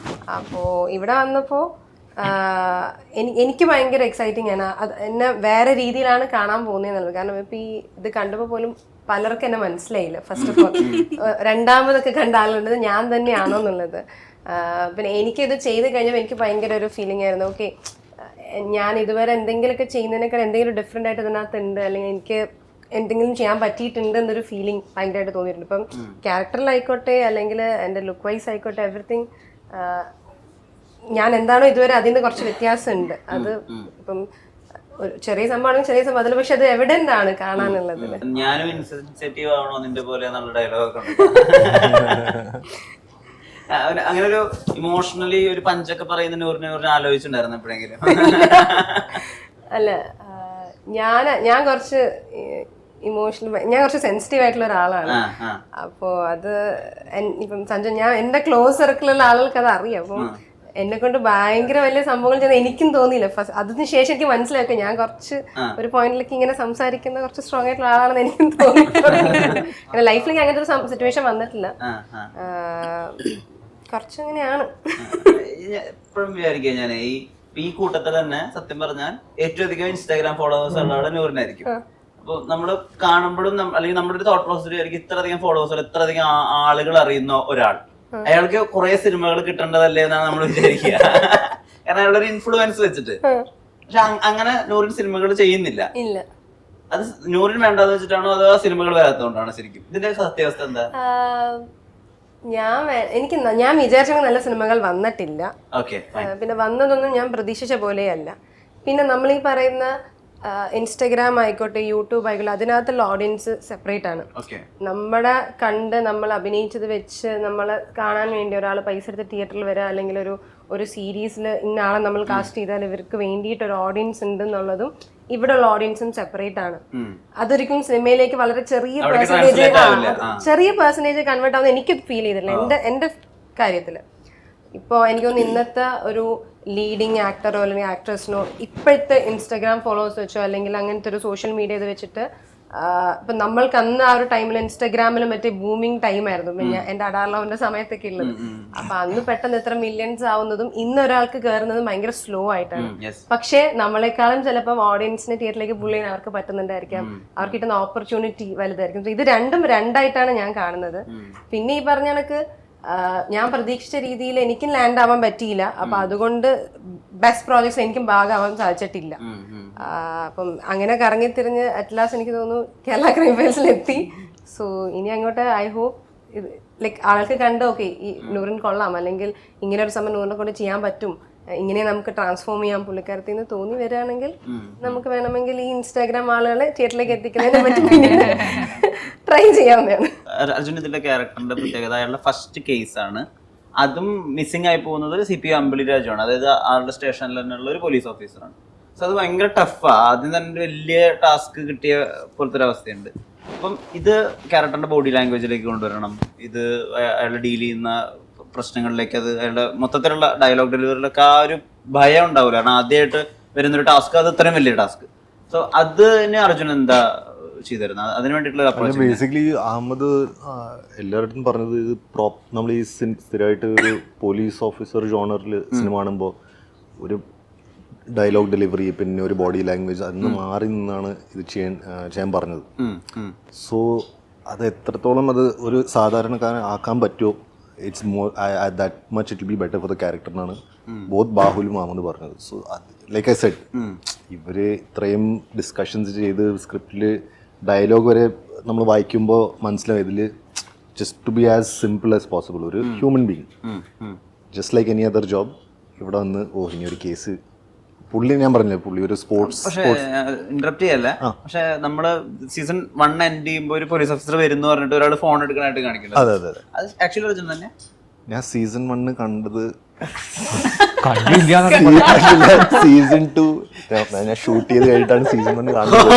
അപ്പോൾ ഇവിടെ വന്നപ്പോൾ എനിക്ക് ഭയങ്കര എക്സൈറ്റിംഗ് ആണ്. അത് എന്നെ വേറെ രീതിയിലാണ് കാണാൻ പോകുന്നതെന്നുള്ളത്. കാരണം ഇപ്പം ഈ ഇത് കണ്ടപ്പോൾ പോലും പലർക്കും എന്നെ മനസ്സിലായില്ല. ഫസ്റ്റ് ഓഫ് ഓൾ രണ്ടാമതൊക്കെ കണ്ട ആളുള്ളത് ഞാൻ തന്നെയാണോ എന്നുള്ളത്. പിന്നെ എനിക്കിത് ചെയ്ത് കഴിഞ്ഞപ്പോൾ എനിക്ക് ഭയങ്കര ഒരു ഫീലിംഗ് ആയിരുന്നു, ഓക്കെ ഞാൻ ഇതുവരെ എന്തെങ്കിലുമൊക്കെ ചെയ്യുന്നതിനേക്കാൾ എന്തെങ്കിലും ഡിഫറെൻ്റ് ആയിട്ട് ഇതിനകത്ത് ഉണ്ട്, അല്ലെങ്കിൽ എനിക്ക് എന്തെങ്കിലും ചെയ്യാൻ പറ്റിയിട്ടുണ്ട് എന്നൊരു ഫീലിംഗ് ഭയങ്കരമായിട്ട് തോന്നിയിട്ടുണ്ട്. ഇപ്പം ക്യാരക്ടറിലായിക്കോട്ടെ അല്ലെങ്കിൽ എൻ്റെ ലുക്ക് വൈസ് ആയിക്കോട്ടെ, എവറിത്തിങ് ഞാൻ എന്താണോ ഇതുവരെ അതിൽ നിന്ന് കുറച്ച് വ്യത്യാസമുണ്ട്. അത് ഇപ്പം ഒരു ചെറിയ സംഭവമാണെങ്കിൽ ചെറിയ സംഭവം അതിൽ, പക്ഷെ അത് എവിഡന്റ് ആണ് കാണാനുള്ളത്. ഞാനും ഇൻസെൻസിറ്റീവ് ആവണോ നിന്റെ പോലെ എന്നുള്ള ഡയലോഗ് അങ്ങനെ ഒരു ഇമോഷണലി ഒരു പഞ്ചൊക്കെ പറയുന്ന നൂറിനെ ആലോചിച്ചിട്ടുണ്ടായിരുന്നു എപ്പോഴെങ്കിലും? അല്ല, ഞാൻ കുറച്ച് ഇമോഷണൽ, ഞാൻ കുറച്ച് സെൻസിറ്റീവ് ആയിട്ടുള്ള ഒരാളാണ്. അപ്പോൾ അത് ഇപ്പം സഞ്ജയ്, ഞാൻ എൻ്റെ ക്ലോസ് സർക്കിളിലുള്ള ആളുകൾക്ക് അത് അറിയാം. അപ്പം എന്നെ കൊണ്ട് ഭയങ്കര വലിയ സംഭവങ്ങൾ ചെയ്യുന്ന എനിക്കും തോന്നിയില്ല. ഫസ്റ്റ് അതിന് ശേഷം എനിക്ക് മനസ്സിലാക്കുക ഞാൻ കുറച്ച് ഒരു പോയിന്റിലേക്ക് ഇങ്ങനെ സംസാരിക്കുന്ന കുറച്ച് സ്ട്രോങ് ആയിട്ടുള്ള ആളാണെന്ന് എനിക്കും തോന്നിയിട്ടുണ്ട്. ലൈഫിലേക്ക് അങ്ങനത്തെ ഒരു സിറ്റുവേഷൻ വന്നിട്ടില്ല. കുറച്ചങ്ങനെയാണ്. എപ്പോഴും വിചാരിക്കുക ഞാൻ ഈ കൂട്ടത്തിൽ തന്നെ സത്യം പറഞ്ഞാൽ ഏറ്റവും അധികം ഇൻസ്റ്റാഗ്രാം ഫോളോവേഴ്സ് ഉള്ള ആള് നൂറിനായിരിക്കും. അപ്പൊ നമ്മള് കാണുമ്പോഴും അല്ലെങ്കിൽ നമ്മുടെ ഒരു തോട്ട് പ്രോസസ് ആയിരിക്കും ഇത്ര അധികം ഫോളോവേഴ്സ്, ഇത്ര അധികം ആളുകൾ അറിയുന്ന ഒരാൾ, അയാൾക്ക് കുറെ സിനിമകൾ കിട്ടേണ്ടതല്ലേ എന്നാണ് നമ്മൾ വിചാരിക്കുക. കാരണം അയാളുടെ ഒരു ഇൻഫ്ലുവൻസ് വെച്ചിട്ട്. പക്ഷെ അങ്ങനെ നൂറിൻ സിനിമകൾ ചെയ്യുന്നില്ല. അത് നൂറിൻ വേണ്ടെന്ന് വെച്ചിട്ടാണോ അതോ സിനിമകൾ വരാത്തതുകൊണ്ടാണോ ശരിക്കും? ഇതിന്റെ സത്യാവസ്ഥ എന്താ? ഞാൻ വിചാരിച്ച നല്ല സിനിമകൾ വന്നിട്ടില്ല. പിന്നെ വന്നതൊന്നും ഞാൻ പ്രതീക്ഷിച്ച പോലെയല്ല. പിന്നെ നമ്മൾ ഈ പറയുന്ന ഇൻസ്റ്റഗ്രാം ആയിക്കോട്ടെ, യൂട്യൂബ് ആയിക്കോട്ടെ, അതിനകത്തുള്ള ഓഡിയൻസ് സെപ്പറേറ്റ് ആണ്. നമ്മുടെ കണ്ട് നമ്മൾ അഭിനയിച്ചത് വെച്ച് നമ്മളെ കാണാൻ വേണ്ടി ഒരാൾ പൈസ എടുത്ത് തിയേറ്ററിൽ വരിക, അല്ലെങ്കിൽ ഒരു സീരീസിൽ ഇന്ന ആളെ നമ്മൾ കാസ്റ്റ് ചെയ്താൽ ഇവർക്ക് വേണ്ടിയിട്ട് ഒരു ഓഡിയൻസ് ഉണ്ട് എന്നുള്ളതും ഇവിടെ ഉള്ള ഓഡിയൻസും സെപ്പറേറ്റ് ആണ്. അതൊരിക്കലും സിനിമയിലേക്ക് വളരെ ചെറിയ പെർസെന്റേജ് കൺവേർട്ട് ആവുന്ന എനിക്ക് ഫീൽ ചെയ്തില്ല എൻ്റെ കാര്യത്തില്. ഇപ്പോൾ എനിക്കൊന്ന് ഇന്നത്തെ ഒരു ലീഡിങ് ആക്ടറോ അല്ലെങ്കിൽ ആക്ട്രസിനോ ഇപ്പോഴത്തെ ഇൻസ്റ്റാഗ്രാം ഫോളോവേഴ്സ് വെച്ചോ അല്ലെങ്കിൽ അങ്ങനത്തെ ഒരു സോഷ്യൽ മീഡിയ ഇത് വെച്ചിട്ട് ഇപ്പം നമ്മൾക്ക് അന്ന് ആ ഒരു ടൈമിൽ ഇൻസ്റ്റാഗ്രാമിൽ മറ്റേ ബൂമിങ് ടൈം ആയിരുന്നു. പിന്നെ എൻ്റെ അഡാർലവന്റെ സമയത്തൊക്കെ ഉള്ളത്. അപ്പൊ അന്ന് പെട്ടെന്ന് എത്ര മില്യൺസ് ആവുന്നതും ഇന്നൊരാൾക്ക് കയറുന്നതും ഭയങ്കര സ്ലോ ആയിട്ടാണ്. പക്ഷേ നമ്മളെക്കാളും ചിലപ്പം ഓഡിയൻസിനെ തിയേറ്ററിലേക്ക് പുള്ളി ചെയ്യാൻ അവർക്ക് പറ്റുന്നുണ്ടായിരിക്കാം, അവർക്ക് കിട്ടുന്ന ഓപ്പർച്യൂണിറ്റി വലുതായിരിക്കും. ഇത് രണ്ടും രണ്ടായിട്ടാണ് ഞാൻ കാണുന്നത്. പിന്നെ ഈ പറഞ്ഞ കണക്ക് ഞാൻ പ്രതീക്ഷിച്ച രീതിയിൽ എനിക്കും ലാൻഡ് ആവാൻ പറ്റിയില്ല. അപ്പൊ അതുകൊണ്ട് ബെസ്റ്റ് പ്രോജക്ട്സ് എനിക്കും ഭാഗമാവാൻ സാധിച്ചിട്ടില്ല. അപ്പം അങ്ങനെ കറങ്ങിത്തിരിഞ്ഞ് അറ്റ് ലാസ്റ്റ് എനിക്ക് തോന്നുന്നു കേരള ക്രൈം ഫയൽസിൽ എത്തി. സോ ഇനി അങ്ങോട്ട് ഐ ഹോപ്പ് ഇത് ലൈക്ക് ആൾക്ക് കണ്ട് ഓക്കെ ഈ നൂറിൻ കൊള്ളാം, അല്ലെങ്കിൽ ഇങ്ങനെ ഒരു സമയം നൂറിനെ കൊണ്ട് ചെയ്യാൻ പറ്റും, ഇങ്ങനെ നമുക്ക് ട്രാൻസ്ഫോം ചെയ്യാം പുള്ളിക്കാരത്തിൽ നിന്ന് തോന്നി വരികയാണെങ്കിൽ നമുക്ക് വേണമെങ്കിൽ ഈ ഇൻസ്റ്റാഗ്രാം ആളുകളെ തിയേറ്ററിലേക്ക് എത്തിക്കുന്നതിനെ പറ്റി ട്രൈ ചെയ്യാവുന്നതാണ്. അർജുൻ ഇതിന്റെ ക്യാരക്ടറിന്റെ പ്രത്യേകത അയാളുടെ ഫസ്റ്റ് കേസ് ആണ്. അതും മിസ്സിംഗ് ആയി പോകുന്നത് CP അമ്പിളി രാജുവാണ്. അതായത് ആളുടെ സ്റ്റേഷനിൽ തന്നെയുള്ള ഒരു പോലീസ് ഓഫീസറാണ്. സോ അത് ഭയങ്കര ടഫാണ്. ആദ്യം തന്നെ ഒരു വലിയ ടാസ്ക് കിട്ടിയ പോലത്തെ ഒരു അവസ്ഥയുണ്ട്. അപ്പം ഇത് ക്യാരക്ടറിന്റെ ബോഡി ലാംഗ്വേജിലേക്ക് കൊണ്ടുവരണം. ഇത് അയാൾ ഡീൽ ചെയ്യുന്ന പ്രശ്നങ്ങളിലേക്ക്, അത് അയാളുടെ മൊത്തത്തിലുള്ള ഡയലോഗ് ഡെലിവറിയിലൊക്കെ ആ ഒരു ഭയം ഉണ്ടാവില്ല. കാരണം ആദ്യമായിട്ട് വരുന്നൊരു ടാസ്ക്, അത് ഇത്രയും വലിയ ടാസ്ക്. സോ അതിന് അർജുൻ എന്താ ചെയ്തിരുന്നത്? അതിന് വേണ്ടിയിട്ടുള്ള ബേസിക്കലി അഹമ്മദ് എല്ലായിടത്തും പറഞ്ഞത് ഇത് നമ്മൾ ഈ സ്ഥിരമായിട്ട് ഒരു പോലീസ് ഓഫീസർ ജോണറിൽ സിനിമ കാണുമ്പോൾ ഒരു ഡയലോഗ് ഡെലിവറി പിന്നെ ഒരു ബോഡി ലാംഗ്വേജ് അതിന് മാറി നിന്നാണ് ഇത് ചെയ്യാൻ പറഞ്ഞത്. സോ അത് എത്രത്തോളം അത് ഒരു സാധാരണക്കാരൻ ആക്കാൻ പറ്റുമോ, it's more that much it will be better for the character എന്നാണ് ബോത്ത് ബാഹുലും അഹമ്മദ് പറഞ്ഞത്. സോ ലൈക്ക് ഐ സെഡ്, ഇവര് ഇത്രയും ഡിസ്കഷൻസ് ചെയ്ത് സ്ക്രിപ്റ്റിൽ ഡയലോഗ് വരെ നമ്മൾ വായിക്കുമ്പോൾ മനസ്സിലാവും ഇതിൽ just to be as simple as possible. ഒരു human being just like any other job ഇവിടെ വന്ന് ഇനി ഒരു കേസ് പുള്ളി, ഞാൻ പറഞ്ഞില്ലേ പുള്ളി ഒരു സ്പോർട്സ് ഇന്ററപ്റ്റ് ചെയ്യല്ല. പക്ഷെ നമ്മള് സീസൺ 1 എൻഡ് ചെയ്യുമ്പോൾ ഒരു പോലീസ് ഓഫീസർ വരുന്നു പറഞ്ഞിട്ട് ഒരാൾ ഫോൺ എടുക്കാനായിട്ട് കാണിക്കുന്നത്. അതെ അതെ അതെ. അത് ആക്ച്വലി അർജുൻ തന്നെ. ഞാൻ സീസൺ 1 കണ്ടത് കണ്ടില്ല. സീസൺ 2 ഞാൻ ഷൂട്ട് ചെയ്ത് കഴിഞ്ഞിട്ടാണ് സീസൺ 1 കാണുന്നത്.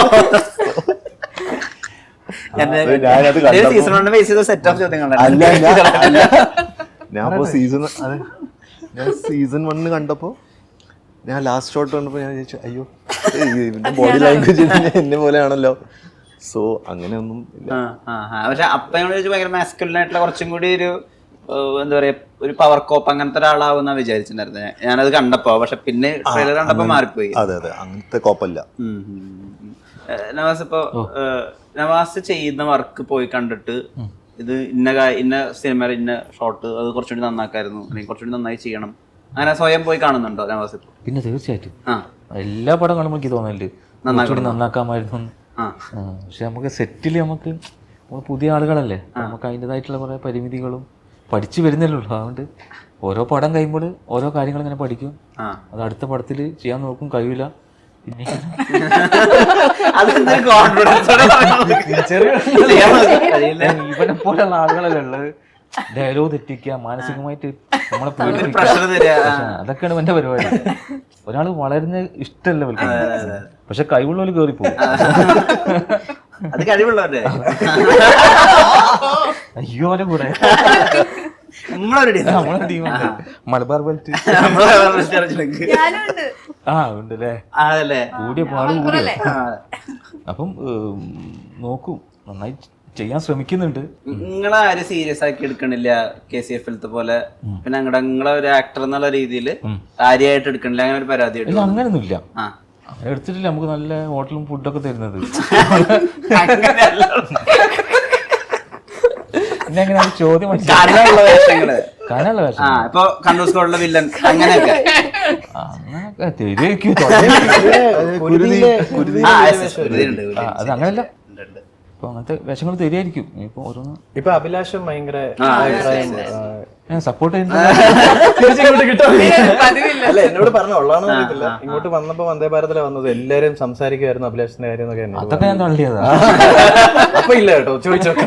ഞാനിപ്പോ സീസൺ 1 കണ്ടപ്പോ ഞാൻ ലാസ്റ്റ് ഷോട്ട് കണ്ടപ്പോൾ ഞാൻ ചോദിച്ചു, അയ്യോ ഇതിന്റെ ബോഡി ലാംഗ്വേജ് എന്നെ പോലെയാണല്ലോ. സോ അങ്ങനെയൊന്നും ഇല്ല. പക്ഷെ അപ്പനോട് ചോദിച്ചു ഭയങ്കര മാസ്കുലിൻ ആയിട്ടുള്ള കുറച്ചും കൂടി ഒരു എന്താ പറയാ ഒരു പവർ കോപ്പ് അങ്ങനത്തെ ഒരാളാവുന്ന വിചാരിച്ചിട്ടുണ്ടായിരുന്നു ഞാനത് കണ്ടപ്പോ. പക്ഷെ പിന്നെ ട്രെയിലർ കണ്ടപ്പോ മാറിപ്പോയി. അതെ അതെ, അങ്ങനത്തെ കോപ്പല്ല. നവാസ് ഇപ്പോ നവാസ് ചെയ്യുന്ന വർക്ക് പോയി കണ്ടിട്ട് ഇത് ഇന്ന സിനിമ ഇന്ന ഷോട്ട് അത് കുറച്ചുകൂടി നന്നാക്കായിരുന്നു അല്ലെങ്കിൽ കുറച്ചുകൂടി നന്നായി ചെയ്യണം അങ്ങനെ സ്വയം പോയി കാണുന്നുണ്ടോ നവാസ്? പിന്നെ തീർച്ചയായിട്ടും എല്ലാ പടം കാണുമ്പോൾ എനിക്ക് തോന്നലുണ്ട് നന്നാക്കാമായിരുന്നു. പക്ഷെ നമുക്ക് സെറ്റിൽ നമുക്ക് പുതിയ ആളുകളല്ലേ, നമുക്ക് അതിൻ്റെതായിട്ടുള്ള കുറേ പരിമിതികളും പഠിച്ചു വരുന്നല്ലോ. അതുകൊണ്ട് ഓരോ പടം കഴിയുമ്പോൾ ഓരോ കാര്യങ്ങൾ ഇങ്ങനെ പഠിക്കും. അത് അടുത്ത പടത്തിൽ ചെയ്യാൻ നോക്കും, കഴിയില്ല. പിന്നെ ഇവനെ പോലെയുള്ള ആളുകളല്ലേ ഉള്ളത്. ഡയലോഗ് തെറ്റിക്കുക, മാനസികമായിട്ട് നമ്മളെ അതൊക്കെയാണ് എന്റെ പരിപാടി. ഒരാൾ വളരുന്ന ഇഷ്ടമല്ല വിളിക്കുന്നത്, പക്ഷെ കഴിവുള്ളവർ കയറിപ്പോകും. അത് കഴിവുള്ളവരുടെ അയ്യോ അവരെ കൂടെ നമ്മളെ ടീമുണ്ട് മലബാർ ബെൽറ്റ്. ഉണ്ടല്ലേ കൂടിയ പാട് കൂടിയ. അപ്പം നോക്കും, നന്നായി ചെയ്യാൻ ശ്രമിക്കുന്നുണ്ട്. നിങ്ങളാരും സീരിയസ് ആക്കി എടുക്കണില്ല KCF പോലെ? പിന്നെ നിങ്ങളെ ഒരു ആക്ടർ എന്നുള്ള രീതിയിൽ കാര്യമായിട്ട് എടുക്കണില്ല? അങ്ങനെ ഒരു പരാതി അങ്ങനെയൊന്നുമില്ല, അങ്ങനെ എടുത്തിട്ടില്ല. നമുക്ക് നല്ല ഹോട്ടലും ഫുഡൊക്കെ തരുന്നത്. പിന്നെ അങ്ങനെ ചോദ്യം കാനുള്ള വേഷങ്ങള്, കാനുള്ള വേഷം ഇപ്പൊ കണ്ണൂർ സ്കോഡിലെ വില്ലൻ അങ്ങനെയൊക്കെ അങ്ങനെയൊക്കെ തരുമായിരിക്കും. അത് അങ്ങനെയല്ല, ഇപ്പൊ അങ്ങനത്തെ വേഷങ്ങൾ തരുമായിരിക്കും. ഇപ്പൊ ഓരോന്ന് ഇപ്പൊ അഭിലാഷം ഭയങ്കര സപ്പോർട്ട് ചെയ്യുന്നത് അല്ല, എന്നോട് പറഞ്ഞ ഉള്ളതാണോ അറിയത്തില്ല. ഇങ്ങോട്ട് വന്നപ്പോ വന്ദേ ഭാരതിലെ വന്നത് എല്ലാരും സംസാരിക്കുമായിരുന്നു അഭിലാഷിന്റെ കാര്യം എന്നൊക്കെ. അതൊക്കെ ഞാൻ തള്ളിയതാ. അപ്പൊ ഇല്ല കേട്ടോ, ചോദിച്ചോക്കെ.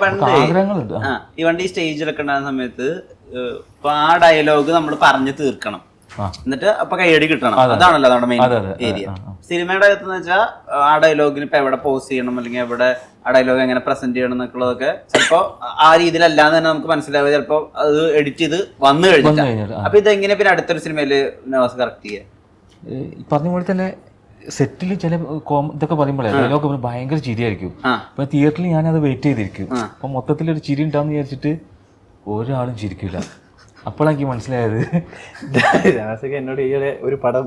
പണ്ട് ഈ വണ്ടി സ്റ്റേജിലൊക്കെ ഉണ്ടാകുന്ന സമയത്ത് ഇപ്പൊ ആ ഡയലോഗ് നമ്മൾ പറഞ്ഞു തീർക്കണം, എന്നിട്ട് അപ്പൊ കൈയടി കിട്ടണം. അതാണല്ലോ നമ്മുടെ മെയിൻ ഏരിയ. സിനിമയുടെ അകത്തെന്ന് വെച്ചാൽ ആ ഡയലോഗിന് ഇപ്പൊ എവിടെ പോസ് ചെയ്യണം അല്ലെങ്കിൽ എവിടെ ആ ഡയലോഗ് എങ്ങനെ പ്രസന്റ് ചെയ്യണം എന്നൊക്കെയുള്ളതൊക്കെ ചിലപ്പോ ആ രീതിയിലല്ലാന്ന് തന്നെ നമുക്ക് മനസ്സിലാവുക. ചിലപ്പോ അത് എഡിറ്റ് ചെയ്ത് വന്നു കഴിഞ്ഞിട്ട്. അപ്പൊ ഇതെങ്ങനെ പിന്നെ അടുത്തൊരു സിനിമയില് നവാസ് കറക്റ്റ് ചെയ്യാ? പറഞ്ഞ പോലെ തന്നെ സെറ്റിൽ ചില ഇതൊക്കെ പറയുമ്പോഴേ ഡയലോഗ് ഭയങ്കര ചിരിയായിരിക്കും. അപ്പൊ തിയേറ്ററിൽ ഞാനത് വെയിറ്റ് ചെയ്തിരിക്കും. അപ്പൊ മൊത്തത്തിലൊരു ചിരി ഉണ്ടാവും വിചാരിച്ചിട്ട് ഒരാളും ചിരിക്കില്ല. അപ്പോഴാണ് മനസ്സിലായത്. നവാസിക എന്നോട് ഈയിടെ ഒരു പടം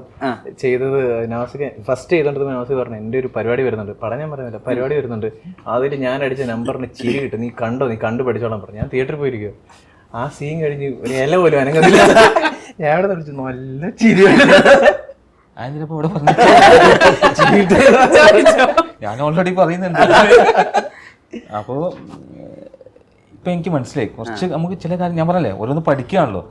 ചെയ്തത്, നവാസിക ഫസ്റ്റ് ചെയ്തോണ്ടിരുന്ന നവാസിക പറഞ്ഞു എൻ്റെ ഒരു പരിപാടി വരുന്നുണ്ട്. പടം ഞാൻ പറയുന്നില്ല, പരിപാടി വരുന്നുണ്ട്, അതിൽ ഞാൻ അടിച്ച നമ്പറിന് ചിരി കിട്ടും, നീ കണ്ടു പഠിച്ചോളാം പറഞ്ഞു. ഞാൻ തിയേറ്ററിൽ പോയിരിക്കും. ആ സീൻ കഴിഞ്ഞ് ഒരു ഇല പോലും അനങ്ങുന്നില്ല. ഞാൻ ഇവിടെ വിളിച്ചു നല്ല ചിരി. അതിനിപ്പോ ഇവിടെ പറഞ്ഞു ഞാൻ ഓൾറെഡി പറയുന്നുണ്ട്. അപ്പോ ഇപ്പൊ എനിക്ക് മനസ്സിലായി കുറച്ച് നമുക്ക് ചില കാര്യം ഞാൻ പറഞ്ഞല്ലേ ഓരോന്ന് പഠിക്കുകയാണല്ലോ.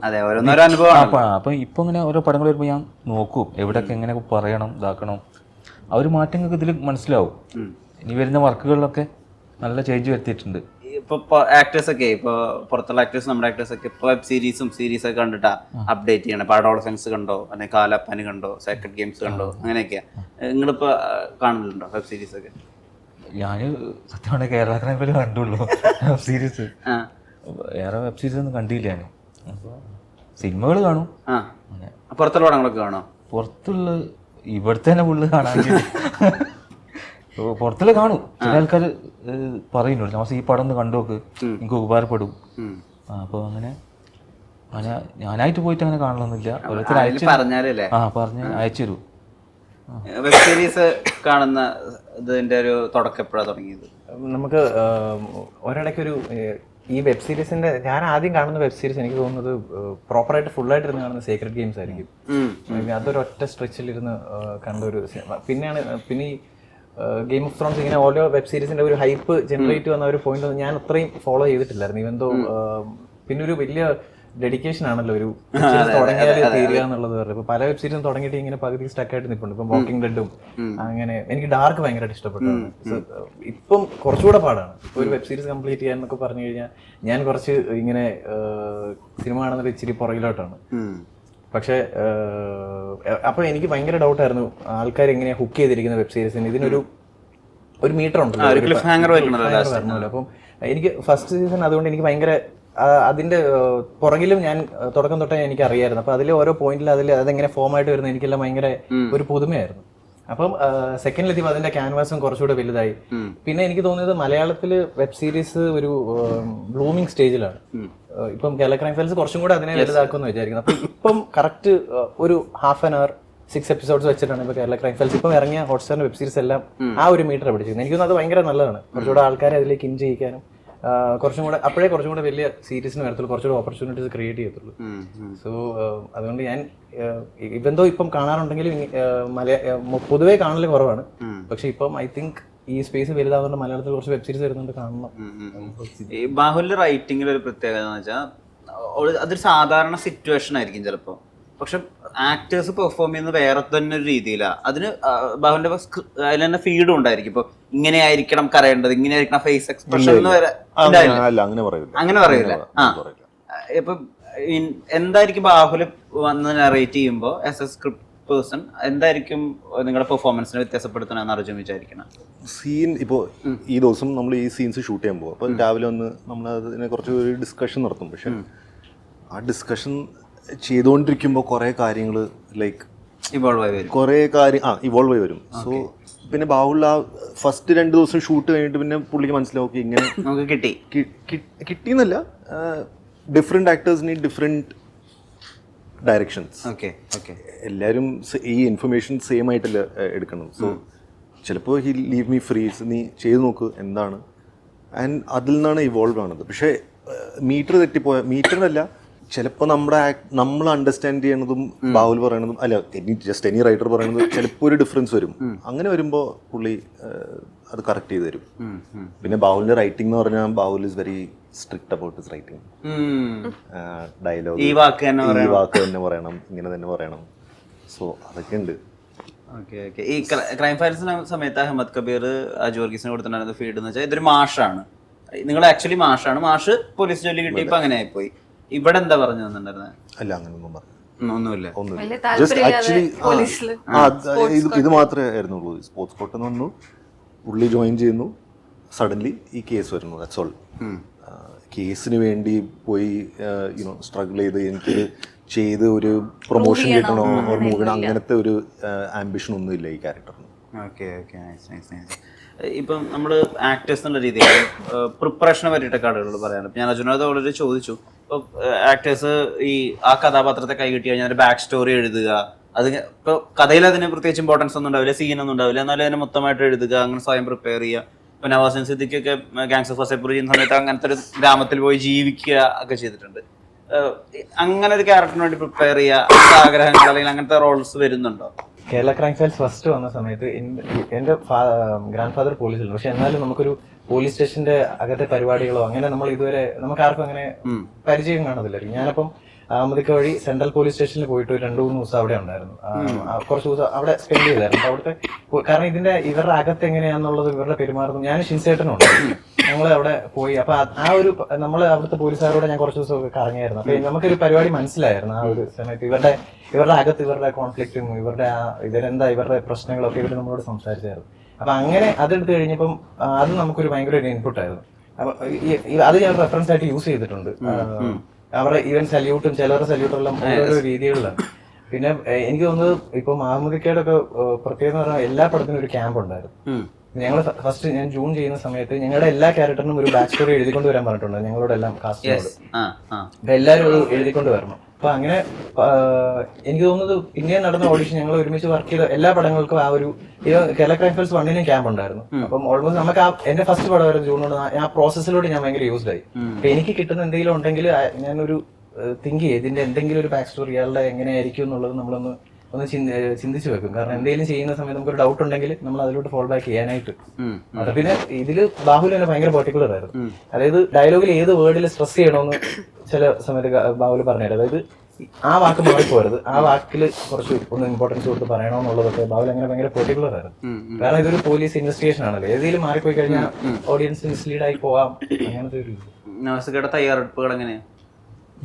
അപ്പൊ ഇപ്പൊ ഇങ്ങനെ ഓരോ പടങ്ങൾ വരുമ്പോ ഞാൻ നോക്കും എവിടെയൊക്കെ എങ്ങനെ പറയണം ഇതാക്കണം. ആ ഒരു മാറ്റങ്ങൾക്ക് ഇതിൽ മനസ്സിലാവും. ഇനി വരുന്ന വർക്കുകളിലൊക്കെ നല്ല ചേഞ്ച് വരുത്തിയിട്ടുണ്ട്. ഇപ്പൊ ആക്ടേഴ്സ് ഒക്കെ ഇപ്പൊ പുറത്തുള്ള ആക്ടേഴ്സ് നമ്മുടെ ആക്ടേഴ്സ് ഒക്കെ ഇപ്പൊ വെബ് സീരീസൊക്കെ കണ്ടിട്ടാ അപ്ഡേറ്റ് ചെയ്യണം. ഇപ്പൊ അഡോളസൻസ് കണ്ടോ, അല്ലെങ്കിൽ കാലപ്പന് കണ്ടോ, സേക്രഡ് ഗെയിംസ് കണ്ടോ, അങ്ങനെയൊക്കെയാ. നിങ്ങളിപ്പോ കാണുന്നുണ്ടോ വെബ് സീരീസ് ഒക്കെ? ഞാൻ സത്യമാണ് കേരള ക്രൈം കണ്ടുള്ളൂ വെബ് സീരീസ്. വേറെ വെബ് സീരീസ് ഒന്നും കണ്ടില്ല ഞാൻ. അപ്പോൾ സിനിമകൾ കാണും. പുറത്തുള്ള പടങ്ങളൊക്കെ കാണോ? പുറത്തുള്ള ഇവിടുത്തെ തന്നെ ഫുള്ള് കാണാൻ പുറത്തുള്ള കാണും. ചില ആൾക്കാർ പറയുന്നുള്ളൂ നമ്മൾ ഈ പടം ഒന്ന് കണ്ടു നോക്ക്, എനിക്ക് ഉപകാരപ്പെടും. അപ്പോൾ അങ്ങനെ ഞാനായിട്ട് പോയിട്ട് അങ്ങനെ കാണണമെന്നില്ല. ഓരോരുത്തർ പറഞ്ഞാലേ പറഞ്ഞ് അയച്ചു തരും. വെബ് സീരീസ് കാണുന്ന ഇതിന്റെ ഒരു തുടക്കം എപ്പോഴാണ് തുടങ്ങിയത്? നമുക്ക് ഒരിടയ്ക്കൊരു ഈ വെബ് സീരീസിന്റെ ഞാൻ ആദ്യം കാണുന്ന വെബ് സീരീസ് എനിക്ക് തോന്നുന്നത് പ്രോപ്പറായിട്ട് ഫുള്ളായിട്ട് ഇരുന്ന് കാണുന്ന സീക്രട്ട് ഗെയിംസ് ആയിരിക്കും. അതൊരു ഒറ്റ സ്ട്രെച്ചിലിരുന്ന് കണ്ട ഒരു പിന്നെ ഈ ഗെയിം ഓഫ് ത്രോൺസ് ഇങ്ങനെ ഓരോ വെബ് സീരീസിന്റെ ഒരു ഹൈപ്പ് ജനറേറ്റ് വന്ന ഒരു പോയിന്റ് ഞാൻ അത്രയും ഫോളോ ചെയ്തിട്ടില്ലായിരുന്നു. ഇവന്തോ പിന്നെ ഒരു വലിയ ഡെഡിക്കേഷൻ ആണല്ലോ ഒരു തുടങ്ങിയാൽ തീരുക എന്നുള്ളത്. ഇപ്പൊ പല വെബ് സീരീസും തുടങ്ങിയിട്ട് ഇങ്ങനെ പകുതി സ്റ്റക്കായിട്ട് നിൽപ്പുണ്ട്. ഇപ്പം വാക്കിംഗ് ഡെഡും അങ്ങനെ. എനിക്ക് ഡാർക്ക് ഭയങ്കരമായിട്ട് ഇഷ്ടപ്പെട്ടതാണ്. ഇപ്പം കുറച്ചുകൂടെ പാടാണ് ഒരു വെബ് സീരീസ് കംപ്ലീറ്റ് ചെയ്യാൻ എന്നൊക്കെ പറഞ്ഞു കഴിഞ്ഞാൽ. ഞാൻ കുറച്ച് ഇങ്ങനെ സിനിമ കാണുന്നത് ഇച്ചിരി പുറകിലോട്ടാണ്. പക്ഷെ അപ്പൊ എനിക്ക് ഭയങ്കര ഡൗട്ടായിരുന്നു ആൾക്കാർ എങ്ങനെയാ ഹുക്ക് ചെയ്തിരിക്കുന്ന വെബ് സീരീസിന്. ഇതിനൊരു മീറ്റർ ഉണ്ടല്ലോ. അപ്പം എനിക്ക് ഫസ്റ്റ് സീസൺ അതുകൊണ്ട് എനിക്ക് ഭയങ്കര അതിന്റെ പുറകിലും ഞാൻ തുടക്കം തൊട്ടേ എനിക്ക് അറിയായിരുന്നു. അപ്പൊ അതിലെ ഓരോ പോയിന്റിൽ അതെങ്ങനെ ഫോം ആയിട്ട് വരുന്നത് എനിക്കെല്ലാം ഭയങ്കര ഒരു പുതുമയായിരുന്നു. അപ്പം സെക്കൻഡിലെത്തിയപ്പോൾ അതിന്റെ ക്യാൻവാസും കുറച്ചുകൂടെ വലുതായി. പിന്നെ എനിക്ക് തോന്നിയത് മലയാളത്തിൽ വെബ് സീരീസ് ഒരു ബ്ലൂമിംഗ് സ്റ്റേജിലാണ്. ഇപ്പം കേരള ക്രൈം ഫയൽസ് കുറച്ചും കൂടെ അതിനെ വലുതാക്കുമെന്ന് വിചാരിക്കുന്നു. അപ്പൊ ഇപ്പം കറക്റ്റ് ഒരു ഹാഫ് ആൻ അവർ 6 എപ്പിസോഡ്സ് വെച്ചിട്ടാണ് ഇപ്പൊ കേരള ക്രൈം ഫയൽസ് ഇപ്പം ഇറങ്ങിയ ഹോട്ട്സ്റ്റാറിന്റെ വെബ് സീരീസ് എല്ലാം ആ ഒരു മീറ്റർ പിടിച്ചിരിക്കുന്നത്. എനിക്ക് തോന്നുന്നത് അത് ഭയങ്കര നല്ലതാണ്. കുറച്ചുകൂടെ ആൾക്കാരെ അതിലേക്ക് ഇൻ ചെയ്യിക്കാനും കുറച്ചും കൂടെ വലിയ സീരീസിന് വരത്തുള്ളൂ, കുറച്ചുകൂടെ ഓപ്പർച്യൂണിറ്റീസ് ക്രിയേറ്റ് ചെയ്യത്തുള്ളൂ. സോ അതുകൊണ്ട് ഞാൻ ഇവന്തോ ഇപ്പം കാണാറുണ്ടെങ്കിലും പൊതുവേ കാണൽ കുറവാണ്. പക്ഷെ ഇപ്പം ഐ തിങ്ക് ഈ സ്പേസ് വലുതാവുന്ന മലയാളത്തിൽ കുറച്ച് വെബ് സീരീസ് വരുന്നുണ്ട്, കാണണം. ഈ ബാഹുലിന്റെ റൈറ്റിംഗിൽ ഒരു പ്രത്യേകത എന്ന് വെച്ചാൽ അതൊരു സാധാരണ സിറ്റുവേഷൻ ആയിരിക്കും ചിലപ്പോൾ. പക്ഷെ ആക്ടേഴ്സ് പെർഫോം ചെയ്യുന്നത് വേറെ തന്നെ ഒരു രീതിയിലാണ്. അതിന് ബാഹുലിന്റെ അതിൽ തന്നെ ഫീഡും ഉണ്ടായിരിക്കും. ഇപ്പൊ ഇങ്ങനെ ആയിരിക്കണം കരയേണ്ടത്, ഇങ്ങനെ ആയിരിക്കണം ഫേസ് എക്സ്പ്രഷൻ അങ്ങനെ പറയില്ല. ഇപ്പൊ എന്തായിരിക്കും ബാഹുല് വന്ന് നറേറ്റ് ചെയ്യുമ്പോൾ ആസ് എ സ്ക്രിപ്റ്റ് പേഴ്സൺ എന്തായിരിക്കും നിങ്ങളുടെ പെർഫോമൻസിനെ വ്യത്യാസപ്പെടുത്തണമെന്ന് അർജുൻ വിചാരിക്കണം? സീൻ ഇപ്പോൾ ഈ ദിവസം നമ്മൾ ഈ സീൻസ് ഷൂട്ട് ചെയ്യാൻ പോകും. അപ്പോൾ രാവിലെ വന്ന് നമ്മൾ അതിനെ കുറച്ച് ഒരു ഡിസ്കഷൻ നടത്തും. പക്ഷെ ആ ഡിസ്കഷൻ ചെയ്തുകൊണ്ടിരിക്കുമ്പോൾ കുറേ കാര്യങ്ങൾ ലൈക്ക് ഇവോൾവ് ആയി വരും. കുറേ ഇവോൾവ് ആയി വരും. സോ പിന്നെ ബാഹുൽ ആ ഫസ്റ്റ് 2 ദിവസം ഷൂട്ട് കഴിഞ്ഞിട്ട് പിന്നെ പുള്ളിക്ക് മനസ്സിലാവും ഇങ്ങനെ നമുക്ക് കിട്ടിയെന്നല്ല, different actors need different directions. എല്ലാവരും ഈ ഇൻഫർമേഷൻ സെയിം ആയിട്ടല്ല എടുക്കണം. സോ ചിലപ്പോൾ ഹി ലീവ് മീ ഫ്രീ, നീ ചെയ്ത് നോക്ക് എന്താണ്, ആൻഡ് അതിൽ നിന്നാണ് ഇവോൾവ് ആണത്. പക്ഷേ മീറ്റർ മീറ്ററിനല്ല, ചിലപ്പോൾ നമ്മൾ അണ്ടർസ്റ്റാൻഡ് ചെയ്യണതും ബാഹുൽ പറയണതും അല്ല എനി റൈറ്റർ പറയണതും ചിലപ്പോൾ ഒരു ഡിഫറൻസ് വരും. അങ്ങനെ വരുമ്പോൾ പുള്ളി അത് കറക്റ്റ് ചെയ്ത് തരും. പിന്നെ ബാഹുലിന്റെ റൈറ്റിംഗ് എന്ന് പറഞ്ഞാൽ Bahul is very strict about his writing. Dialogue ഈ വാക്ക് തന്നെ പറയണം, ഇങ്ങനെ തന്നെ പറയണം. സോ അതൊക്കെ ഉണ്ട്. ഈ ക്രൈം ഫയൽസിന്റെ സമയത്ത് അഹമ്മദ് കബീർ അജു വർഗീസിന് കൊടുത്തിട്ടുണ്ടായിരുന്ന ഫീൽഡ് എന്ന് വെച്ചാൽ ഇതൊരു മാഷാണ്. നിങ്ങൾ ആക്ച്വലി മാഷാണ്. മാഷ് പോലീസ് ജോലി കിട്ടിയപ്പോ അങ്ങനെ ആയിപ്പോയി. ഇവിടെ എന്താ പറഞ്ഞു തന്നിട്ടുണ്ടായിരുന്നത്? അല്ല അങ്ങനെയൊന്നും ഒന്നുമില്ല. ഇത് മാത്രമേ ആയിരുന്നുള്ളൂ. സ്പോർട്സ് കോട്ടന്ന് വന്നു, പുള്ളി ജോയിൻ ചെയ്യുന്നു, സഡൻലി ഈ കേസ് വരുന്നു. That's all. കേസിന് വേണ്ടി പോയി സ്ട്രഗിൾ ചെയ്ത് എനിക്കിത് ചെയ്ത് ഒരു പ്രൊമോഷൻ കിട്ടണോ ഒരു മൂവി അങ്ങനത്തെ ഒരു ആംബിഷൻ ഒന്നും ഇല്ല ഈ ക്യാരക്ടറിന്. ഇപ്പം നമ്മൾ ആക്ടേഴ്സ് എന്നുള്ള രീതിയിൽ പ്രിപ്പറേഷനെ പറ്റിയിട്ടൊക്കെ ആളുകളോട് പറയാനുണ്ട്. ഞാൻ അർജുനോട് ഓൾറെഡി ചോദിച്ചു. ഇപ്പോൾ ആക്ടേഴ്സ് ആ കഥാപാത്രത്തെ കൈ കിട്ടി കഴിഞ്ഞാൽ ബാക്ക് സ്റ്റോറി എഴുതുക, അത് ഇപ്പോൾ കഥയിൽ അതിന് പ്രത്യേകിച്ച് ഇമ്പോർട്ടൻസ് ഒന്നും ഉണ്ടാവില്ല, സീനൊന്നും ഉണ്ടാവില്ല, എന്നാലും അതിനെ മൊത്തമായിട്ട് എഴുതുക, അങ്ങനെ സ്വയം പ്രിപ്പയർ ചെയ്യുക. ഇപ്പം നവാസുദ്ദീൻ സിദ്ദിഖൊക്കെ ഗാങ്സ് ഓഫ് വസൈപൂർ ചെയ്യുന്ന സമയത്ത് അങ്ങനത്തെ ഒരു ഗ്രാമത്തിൽ പോയി ജീവിക്കുക ഒക്കെ ചെയ്തിട്ടുണ്ട്. അങ്ങനെ ഒരു ക്യാരക്ടറിന് വേണ്ടി പ്രിപ്പയർ ചെയ്യുക ആഗ്രഹങ്ങൾ അല്ലെങ്കിൽ അങ്ങനത്തെ റോൾസ് വരുന്നുണ്ടോ? കേരള ക്രൈം ഫയൽസ് ഫസ്റ്റ് വന്ന സമയത്ത് എൻ്റെ ഗ്രാൻഡ് ഫാദർ പോലീസിലുണ്ട്. പക്ഷെ എന്നാലും നമുക്കൊരു പോലീസ് സ്റ്റേഷന്റെ അകത്തെ പരിപാടികളോ അങ്ങനെ നമ്മൾ ഇതുവരെ നമുക്ക് ആർക്കും അങ്ങനെ പരിചയം കാണത്തില്ലായിരിക്കും. ഞാനപ്പം അഹമ്മദിക്ക വഴി സെൻട്രൽ പോലീസ് സ്റ്റേഷനിൽ പോയിട്ട് 2-3 ദിവസം അവിടെ ഉണ്ടായിരുന്നു. കുറച്ച് ദിവസം അവിടെ സ്പെൻഡ് ചെയ്തായിരുന്നു. അവിടുത്തെ കാരണം ഇവരുടെ അകത്ത് എങ്ങനെയാണെന്നുള്ളത് ഇവരുടെ പെരുമാറുന്നു. ഞാൻ ഷിൻസേട്ടനുണ്ട്. ഞങ്ങൾ അവിടെ പോയി. അപ്പൊ ആ ഒരു നമ്മൾ അവിടുത്തെ പോലീസുകാരോട് ഞാൻ കുറച്ച് ദിവസമൊക്കെ കറങ്ങിയായിരുന്നു. അപ്പൊ നമുക്കൊരു പരിപാടി മനസ്സിലായിരുന്നു ആ ഒരു സമയത്ത്. ഇവരുടെ അകത്ത് ഇവരുടെ കോൺഫ്ലിക്റ്റും ഇവരുടെ ഇതിലെന്താ ഇവരുടെ പ്രശ്നങ്ങളൊക്കെ ഇവർ നമ്മളോട് സംസാരിച്ചായിരുന്നു. അപ്പൊ അങ്ങനെ അതെടുത്ത് കഴിഞ്ഞപ്പം അത് നമുക്കൊരു ഭയങ്കര ഒരു ഇൻപുട്ടായിരുന്നു. അപ്പൊ അത് ഞാൻ റെഫറൻസ് ആയിട്ട് യൂസ് ചെയ്തിട്ടുണ്ട്. അവരുടെ ഈവൻ സല്യൂട്ടും ചിലവരുടെ സല്യൂട്ടെല്ലാം ഓരോരോ രീതികളിലാണ്. പിന്നെ എനിക്ക് തോന്നുന്നത് ഇപ്പൊ മഹമ്മദിക്കയുടെ ഒക്കെ പ്രത്യേകത എന്ന് പറഞ്ഞാൽ എല്ലാ പടത്തിനും ഒരു ക്യാമ്പ് ഉണ്ടായിരുന്നു. ഞങ്ങൾ ഫസ്റ്റ് ഞാൻ ജൂൺ ചെയ്യുന്ന സമയത്ത് ഞങ്ങളുടെ എല്ലാ ക്യാരക്ടറിനും ഒരു ബാക്ക് സ്റ്റോറി എഴുതിക്കൊണ്ട് വരാൻ പറഞ്ഞിട്ടുണ്ട് ഞങ്ങളോട് എല്ലാം കാസ്റ്റിനോട്. അപ്പൊ എല്ലാവരും അത് എഴുതിക്കൊണ്ട് വരണം. അപ്പൊ അങ്ങനെ എനിക്ക് തോന്നുന്നത് പിന്നെ നടന്ന ഓഡിഷൻ ഞങ്ങൾ ഒരുമിച്ച് വർക്ക് ചെയ്ത എല്ലാ പടങ്ങൾക്കും ആ ഒരു കേരള ക്രൈം ഫയൽസ് 1 ക്യാമ്പ് ഉണ്ടായിരുന്നു. അപ്പം ഓൾമോസ്റ്റ് നമുക്ക് എന്റെ ഫസ്റ്റ് പടമായിരുന്നു ജൂണോട്. ആ പ്രോസസ്സിലൂടെ ഞാൻ ഭയങ്കര യൂസ്ഡ് ആയി. അപ്പൊ എനിക്ക് കിട്ടുന്ന എന്തെങ്കിലും ഉണ്ടെങ്കിൽ ഞാനൊരു തിങ്ക് ചെയ്യും ഇതിന്റെ എന്തെങ്കിലും ഒരു ബാക്ക് സ്റ്റോറി ഇയാളുടെ എങ്ങനെയായിരിക്കും എന്നുള്ളത് നമ്മളൊന്ന് ചിന്തിച്ചു വെക്കും. കാരണം എന്തെങ്കിലും ചെയ്യുന്ന സമയത്ത് നമുക്കൊരു ഡൗട്ട് ഉണ്ടെങ്കിൽ നമ്മൾ അതിലോട്ട് ഫോൾ ബാക്ക് ചെയ്യാനായിട്ട്. അത് പിന്നെ ഇതില് ബാഹുൽ തന്നെ ഭയങ്കര പെർട്ടിക്കുലർ ആയിരുന്നു. അതായത് ഡയലോഗിൽ ഏത് വേർഡിൽ സ്ട്രെസ് ചെയ്യണമെന്ന് ചില സമയത്ത് ബാഹുൽ പറഞ്ഞുതരും. അതായത് ആ വാക്ക് മാറിപ്പോരുത്, ആ വാക്കിൽ കുറച്ച് ഒന്ന് ഇമ്പോർട്ടൻസ് കൊടുത്ത് പറയണമെന്നുള്ളതൊക്കെ ബാഹുൽ അങ്ങനെ ഭയങ്കര പെർട്ടിക്കുലർ ആയിരുന്നു. കാരണം ഇതൊരു പോലീസ് ഇൻവെസ്റ്റിഗേഷൻ ആണല്ലോ. ഏതെങ്കിലും മാറിപ്പോയി കഴിഞ്ഞാൽ ഓഡിയൻസ് മിസ്ലീഡ് ആയി പോവാം. അങ്ങനത്തെ ഒരു തയ്യാറെടുപ്പുകൾ എങ്ങനെയാ?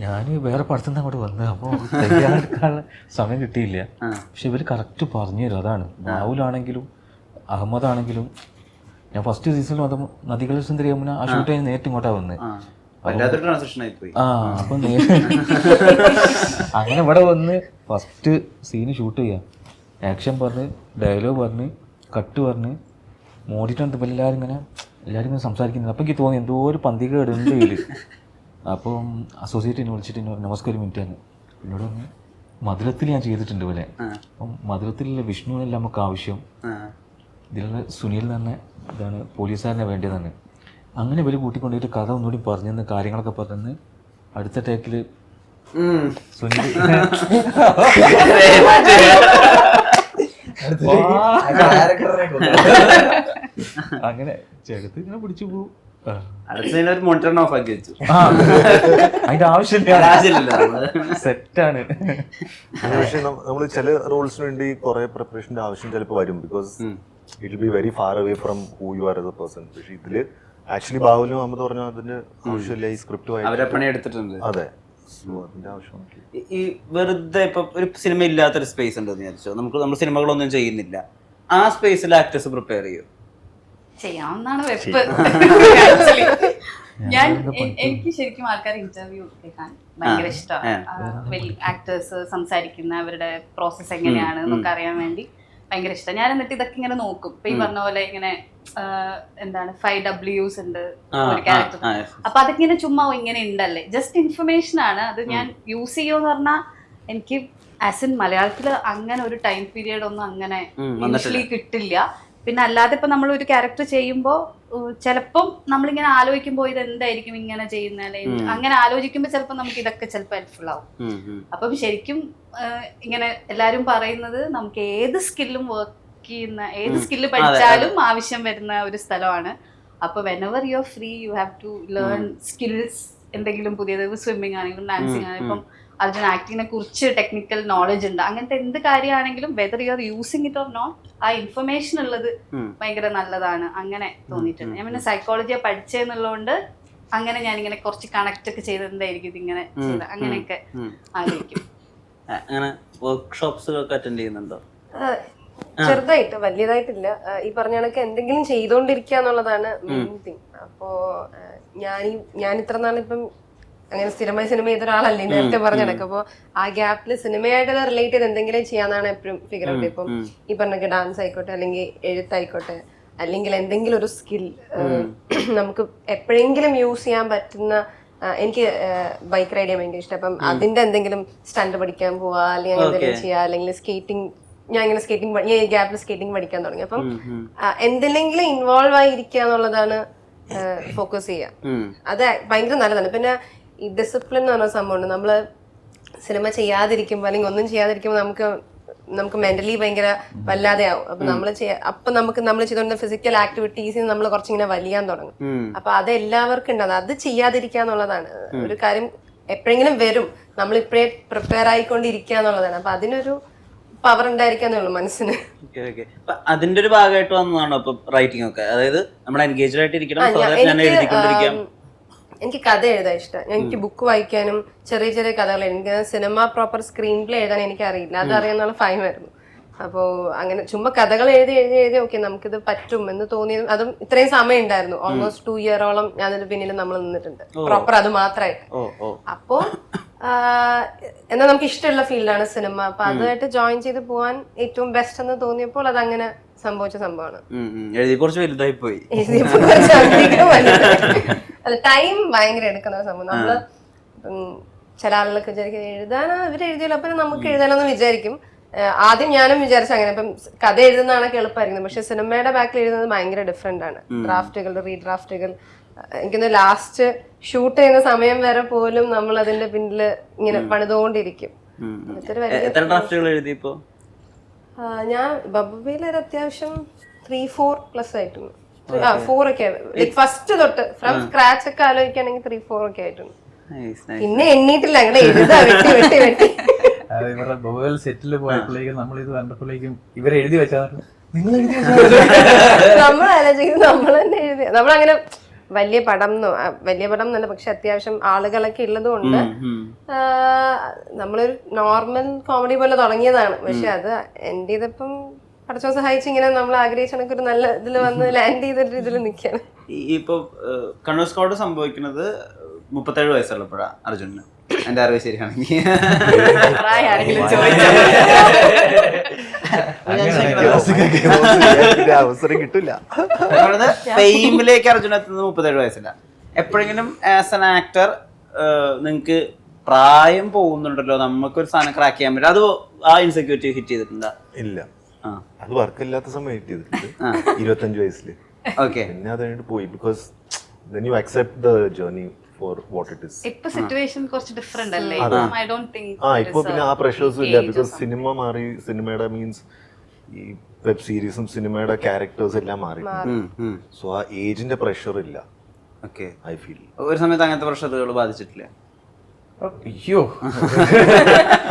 ഞാൻ വേറെ പടത്തിൽ നിന്ന് അങ്ങോട്ട് വന്നത്, അപ്പോൾ തയ്യാറെടുക്കാനുള്ള സമയം കിട്ടിയില്ല. പക്ഷെ ഇവർ കറക്റ്റ് പറഞ്ഞു തരും. അതാണ് ബാഹുലാണെങ്കിലും അഹമ്മദാണെങ്കിലും. ഞാൻ ഫസ്റ്റ് സീസണിൽ വന്ന നദികൾ സുന്ദരി യമുന ആ ഷൂട്ട് കഴിഞ്ഞ് നേരിട്ട് ഇങ്ങോട്ടാണ് വന്നത്. അപ്പൊ അങ്ങനെ ഇവിടെ വന്ന് ഫസ്റ്റ് സീന് ഷൂട്ട് ചെയ്യാം, ആക്ഷൻ പറഞ്ഞ് ഡയലോഗ് പറഞ്ഞ് കട്ട് പറഞ്ഞ് മോഡിട്ടുണ്ട്. ഇപ്പം എല്ലാവരും ഇങ്ങനെ സംസാരിക്കുന്നത്. അപ്പം എനിക്ക് തോന്നി എന്തോ ഒരു പന്തികേട് ഉണ്ട് ഇതിൽ. അപ്പം അസോസിയേറ്റിനെ വിളിച്ചിട്ട് നമസ്കാരം മിനിറ്റ് തന്നെ എന്നോട് പറഞ്ഞ് മധുരത്തിൽ ഞാൻ ചെയ്തിട്ടുണ്ട് പോലെ. അപ്പം മധുരത്തിലുള്ള വിഷ്ണുവിനല്ല നമുക്ക് ആവശ്യം, ഇതിലുള്ള സുനിൽ തന്നെ ഇതാണ് പോലീസുകാരനെ വേണ്ടിയതാണ്. അങ്ങനെ ഇവർ കൂട്ടിക്കൊണ്ടിട്ട് കഥ ഒന്നുകൂടി പറഞ്ഞെന്ന് കാര്യങ്ങളൊക്കെ പറഞ്ഞ് അടുത്ത ടേക്കിൽ സുനിൽ അങ്ങനെ ചെറുത്ത് ഇങ്ങനെ പിടിച്ചു പോകും. അതിന്റെ ആവശ്യമില്ല, സെറ്റാണ്. പക്ഷെ നമ്മൾ ചില റോൾസിന് വേണ്ടി കുറെ പ്രിപ്പറേഷന്റെ ആവശ്യം ചിലപ്പോൾ വരും. Because it will be very far away from who you are S A person. പക്ഷെ ഇതില് ആക്ച്വലി ബാഹുലും അമ്മ പറഞ്ഞ അതിന്റെ ആവശ്യമില്ല. ഈ സ്ക്രിപ്റ്റ് എടുത്തിട്ടുണ്ട്. അതെ, അതിന്റെ ആവശ്യം. ഈ വെറുതെ ഇപ്പൊ ഒരു സിനിമ ഇല്ലാത്തൊരു സ്പേസ് ഉണ്ടെന്ന് വിചാരിച്ചോ, നമ്മൾ സിനിമകളൊന്നും ചെയ്യുന്നില്ല, ആ സ്പേസിൽ ആക്ടേഴ്സ് പ്രിപ്പയർ ചെയ്യും? ചെയ്യാവുന്നതാണ് വെപ്പ്. എനിക്ക് ശരിക്കും ആൾക്കാർ ഇന്റർവ്യൂ കേൾക്കാൻ ഭയങ്കര ഇഷ്ടമാണ്. വലിയ ആക്ടേഴ്സ് സംസാരിക്കുന്ന അവരുടെ പ്രോസസ് എങ്ങനെയാണ് എന്നൊക്കെ അറിയാൻ വേണ്ടി ഭയങ്കര ഇഷ്ടം. ഞാൻ എന്നിട്ട് ഇതൊക്കെ ഇങ്ങനെ നോക്കും. ഇപ്പൊ ഈ പറഞ്ഞ പോലെ ഇങ്ങനെ എന്താണ് 5Ws ഉണ്ട് ഒരു ക്യാരക്ടർ. അപ്പൊ അതൊക്കെ ഇങ്ങനെ ചുമ്മാ ഇങ്ങനെ ഉണ്ടല്ലേ, ജസ്റ്റ് ഇൻഫർമേഷൻ ആണ്. അത് ഞാൻ യൂസ് ചെയ്യുമെന്ന് പറഞ്ഞാൽ എനിക്ക് ആസ് ഇൻ മലയാളത്തിൽ അങ്ങനെ ഒരു ടൈം പീരിയഡ് ഒന്നും അങ്ങനെ യൂഷ്വലി കിട്ടില്ല. പിന്നെ അല്ലാതെ ഇപ്പൊ നമ്മൾ ഒരു ക്യാരക്ടർ ചെയ്യുമ്പോൾ ചിലപ്പം നമ്മളിങ്ങനെ ആലോചിക്കുമ്പോൾ ഇത് എന്തായിരിക്കും ഇങ്ങനെ ചെയ്യുന്ന, അല്ലെങ്കിൽ അങ്ങനെ ആലോചിക്കുമ്പോൾ ചിലപ്പോൾ നമുക്ക് ഇതൊക്കെ ചിലപ്പോൾ ഹെൽപ്ഫുൾ ആവും. അപ്പം ശരിക്കും ഇങ്ങനെ എല്ലാവരും പറയുന്നത് നമുക്ക് ഏത് സ്കില്ലും വർക്ക് ചെയ്യുന്ന, ഏത് സ്കില്ല് പഠിച്ചാലും ആവശ്യം വരുന്ന ഒരു സ്ഥലമാണ്. അപ്പൊ whenever you are free you have to learn skills. എന്തെങ്കിലും പുതിയത് സ്വിമ്മിങ് ആണെങ്കിലും ഡാൻസിങ് ആണെങ്കിലും, ഇപ്പം അതിന് ആക്ടിങ്ങിനെ കുറിച്ച് ടെക്നിക്കൽ നോളജ് ഉണ്ട്, അങ്ങനത്തെ എന്ത് കാര്യമാണെങ്കിലും whether you are using it or not, ആ ഇൻഫർമേഷൻ ഉള്ളത് ഭയങ്കര നല്ലതാണ്. അങ്ങനെ തോന്നിയിട്ടുണ്ട്. ഞാൻ പിന്നെ സൈക്കോളജിയെ പഠിച്ചെന്നുള്ളതുകൊണ്ട് അങ്ങനെ ഞാനിങ്ങനെ കുറച്ച് കണക്ട് ഒക്കെ ചെയ്തെന്തായിരിക്കും ഇതിങ്ങനെ ചെയ്ത് അങ്ങനെയൊക്കെ ആലോചിക്കും. അങ്ങനെ വർക്ക്ഷോപ്സ് ഒക്കെ അറ്റൻഡ് ചെയ്യുന്നുണ്ടോ? ചെറുതായിട്ട്, വലിയതായിട്ടില്ല. ഈ പറഞ്ഞ കണക്ക് എന്തെങ്കിലും ചെയ്തോണ്ടിരിക്കുക എന്നുള്ളതാണ് മെയിൻ തിങ്. അപ്പോ ഞാൻ ഇത്ര നാളിപ്പം അങ്ങനെ സ്ഥിരമായി സിനിമ ചെയ്ത ഒരാളല്ലേ, നേരത്തെ പറഞ്ഞ കണക്ക്. അപ്പൊ ആ ഗ്യാപ്പിൽ സിനിമയായിട്ടുള്ള റിലേറ്റ് ചെയ്ത് എന്തെങ്കിലും ചെയ്യാന്നാണ് എപ്പോഴും ഫിഗർ ഔട്ട്. ഇപ്പം ഈ പറഞ്ഞ ഡാൻസ് ആയിക്കോട്ടെ, അല്ലെങ്കിൽ എഴുത്തായിക്കോട്ടെ, അല്ലെങ്കിൽ എന്തെങ്കിലും ഒരു സ്കിൽ നമുക്ക് എപ്പോഴെങ്കിലും യൂസ് ചെയ്യാൻ പറ്റുന്ന. എനിക്ക് ബൈക്ക് റൈഡ് ചെയ്യാൻ ഭയങ്കര ഇഷ്ടം. അപ്പം അതിന്റെ എന്തെങ്കിലും സ്റ്റണ്ട് പഠിക്കാൻ പോവാ, അല്ലെങ്കിൽ എന്തെങ്കിലും ചെയ്യാ, അല്ലെങ്കിൽ സ്കേറ്റിംഗ്. ഞാൻ ഇങ്ങനെ ഈ ഗ്യാപ്പിൽ സ്കേറ്റിംഗ് പഠിക്കാൻ തുടങ്ങി. അപ്പം എന്തിലെങ്കിലും ഇൻവോൾവ് ആയിരിക്കുക എന്നുള്ളതാണ് ഫോക്കസ് ചെയ്യുക. അത് ഭയങ്കര നല്ലതാണ്. പിന്നെ ഈ ഡിസിപ്ലിൻ എന്ന് പറഞ്ഞ സംഭവമുണ്ട്. നമ്മള് സിനിമ ചെയ്യാതിരിക്കുമ്പോൾ അല്ലെങ്കിൽ ഒന്നും ചെയ്യാതിരിക്കുമ്പോൾ നമുക്ക് മെന്റലി ഭയങ്കര വല്ലാതെ ആവും. അപ്പൊ നമ്മൾ ചെയ്തുകൊണ്ട് ഫിസിക്കൽ ആക്ടിവിറ്റീസിൽ നമ്മൾ കുറച്ചിങ്ങനെ വലിയാൻ തുടങ്ങും. അപ്പൊ അത് എല്ലാവർക്കും ഉണ്ടാകും. അത് ചെയ്യാതിരിക്കുക എന്നുള്ളതാണ് ഒരു കാര്യം. എപ്പോഴെങ്കിലും വരും, നമ്മൾ ഇപ്പോഴേ പ്രിപ്പയർ ആയിക്കൊണ്ടിരിക്കുക എന്നുള്ളതാണ്. അപ്പൊ അതിനൊരു പവർ ഉണ്ടായിരിക്കാന്നേ ഉള്ളൂ മനസ്സിന്. അതിന്റെ ഒരു ഭാഗമായിട്ട് വന്നതാണോ ഇപ്പൊ റൈറ്റിംഗ് ഒക്കെ? അതായത് നമ്മൾ എൻഗേജ്ഡ് ആയിട്ട് ഇരിക്കണം, ഞാൻ എഴുതിക്കൊണ്ടിരിക്കാം. എനിക്ക് കഥ എഴുതാൻ ഇഷ്ടം. എനിക്ക് ബുക്ക് വായിക്കാനും ചെറിയ ചെറിയ കഥകൾ. എനിക്ക് സിനിമ പ്രോപ്പർ സ്ക്രീൻ പ്ലേ എഴുതാൻ എനിക്ക് അറിയില്ല, അത് അറിയാന്നുള്ള ഫൈമായിരുന്നു. അപ്പോൾ അങ്ങനെ ചുമ്മാ കഥകൾ എഴുതി എഴുതി എഴുതി ഓക്കെ നമുക്കിത് പറ്റും എന്ന് തോന്നിയത്. അതും ഇത്രയും സമയം ഉണ്ടായിരുന്നു, ഓൾമോസ്റ്റ് 2 ഇയറോളം ഞാനതിന് പിന്നിൽ നമ്മൾ നിന്നിട്ടുണ്ട് പ്രോപ്പർ അത് മാത്രമായിട്ട്. അപ്പോ എന്നാൽ നമുക്ക് ഇഷ്ടമുള്ള ഫീൽഡാണ് സിനിമ. അപ്പൊ അതുമായിട്ട് ജോയിൻ ചെയ്ത് പോവാൻ ഏറ്റവും ബെസ്റ്റ് എന്ന് തോന്നിയപ്പോൾ അതങ്ങനെ സംഭവിച്ച സംഭവമാണ്. കുറച്ച് വലുതായി പോയി. അല്ല, ടൈം ഭയങ്കര എടുക്കുന്ന സംഭവം. നമ്മള് ചില ആളുകളൊക്കെ വിചാരിക്കും എഴുതാനോ ഇവര് എഴുതിയല്ലോ അപ്പൊ നമുക്ക് എഴുതാനോന്ന് വിചാരിക്കും. ആദ്യം ഞാനും വിചാരിച്ചു അങ്ങനെ. ഇപ്പം കഥ എഴുതുന്നതാണൊക്കെ എളുപ്പമായിരിക്കും, പക്ഷെ സിനിമയുടെ ബാക്കിൽ എഴുതുന്നത് ഭയങ്കര ഡിഫറെന്റ് ആണ്. ഡ്രാഫ്റ്റുകൾ, റീഡ്രാഫ്റ്റുകൾ. എനിക്കൊന്ന് ലാസ്റ്റ് ഷൂട്ട് ചെയ്യുന്ന സമയം വരെ പോലും നമ്മൾ അതിന്റെ പിന്നില് ഇങ്ങനെ പണിതുകൊണ്ടിരിക്കും. ഞാൻ ബബുബയിലൊരു അത്യാവശ്യം 3-4+ ആയിട്ടുണ്ട്. 4 ഒക്കെ ഫസ്റ്റ് തൊട്ട് ഫ്രം സ്ക്രാച്ച് ഒക്കെ ആലോചിക്കുകയാണെങ്കിൽ 3-4 ഒക്കെ ആയിട്ടുണ്ട്. പിന്നെ എണ്ണീട്ടില്ല, അങ്ങനെ എഴുതാ വെട്ടി വെട്ടി വെട്ടി. ഇവരുടെ ബോബൽ സെറ്റിൽ പോയപ്പോഴേക്കും നമ്മൾ ഇത് കണ്ടപ്പോഴേക്കും ഇവരെ എഴുതി വെച്ചാൽ നമ്മൾ ആലോചിക്കുന്നത് നമ്മൾ തന്നെ എഴുതിയ. നമ്മളങ്ങനെ വലിയ പടം എന്നല്ല, പക്ഷെ അത്യാവശ്യം ആളുകളൊക്കെ ഉള്ളത് കൊണ്ട് നമ്മളൊരു നോർമൽ കോമഡി പോലെ തുടങ്ങിയതാണ്. പക്ഷെ അത് എൻഡ് ചെയ്തപ്പം പഠിച്ചോ സഹായിച്ച് ഇങ്ങനെ നമ്മൾ ആഗ്രഹിച്ച കണക്കൊരു നല്ല ഇതിൽ വന്ന് ലാൻഡ് ചെയ്തിട്ട് ഇതിൽ നിൽക്കുകയാണ്. ഇപ്പൊ കണ്ണൂർ സ്ക്വാഡ് സംഭവിക്കുന്നത് 37 വയസ്സുള്ളപ്പോഴാ അർജുനന്. എന്റെ അറിവ് ശരിയാണെങ്കിൽ അവസരം കിട്ടില്ല. ഫെയിമിലേക്ക് അർജുന എത്തുന്നത് 37 വയസ്സില്ല. എപ്പോഴെങ്കിലും ആസ് ആൻ ആക്ടർ നിങ്ങക്ക് പ്രായം പോകുന്നുണ്ടല്ലോ, നമുക്കൊരു സാധനം ക്രാക്ക് ചെയ്യാൻ പറ്റും, അത് ആ ഇൻസെക്യൂരിറ്റി ഹിറ്റ് ചെയ്തിട്ടുണ്ടോ? ഇല്ല, അത് വർക്കില്ലാത്ത സമയം ഹിറ്റ് ചെയ്തിട്ടുണ്ട് 25 വയസ്സില്. പിന്നെ അത് കഴിഞ്ഞിട്ട് പോയി. Because then you accept the journey for what it is. ഇപ്പോ സിറ്റുവേഷൻ കുറച്ച് ഡിഫറെന്റ് അല്ലേ? I don't think ഇപ്പൊ പിന്നെ ആ പ്രഷേഴ്സും ഇല്ല. ബിക്കോസ് സിനിമ മാറി, സിനിമയുടെ മീൻസ് ഈ വെബ് സീരീസും സിനിമയുടെ ക്യാരക്ടേഴ്സ് എല്ലാം മാറി. സോ ആ ഏജിന്റെ പ്രഷർ ഇല്ല. ഐ ഫീൽ ഒരു സമയത്ത് അങ്ങനത്തെ പ്രഷറുകൾ ബാധിച്ചിട്ടില്ല. അയ്യോ,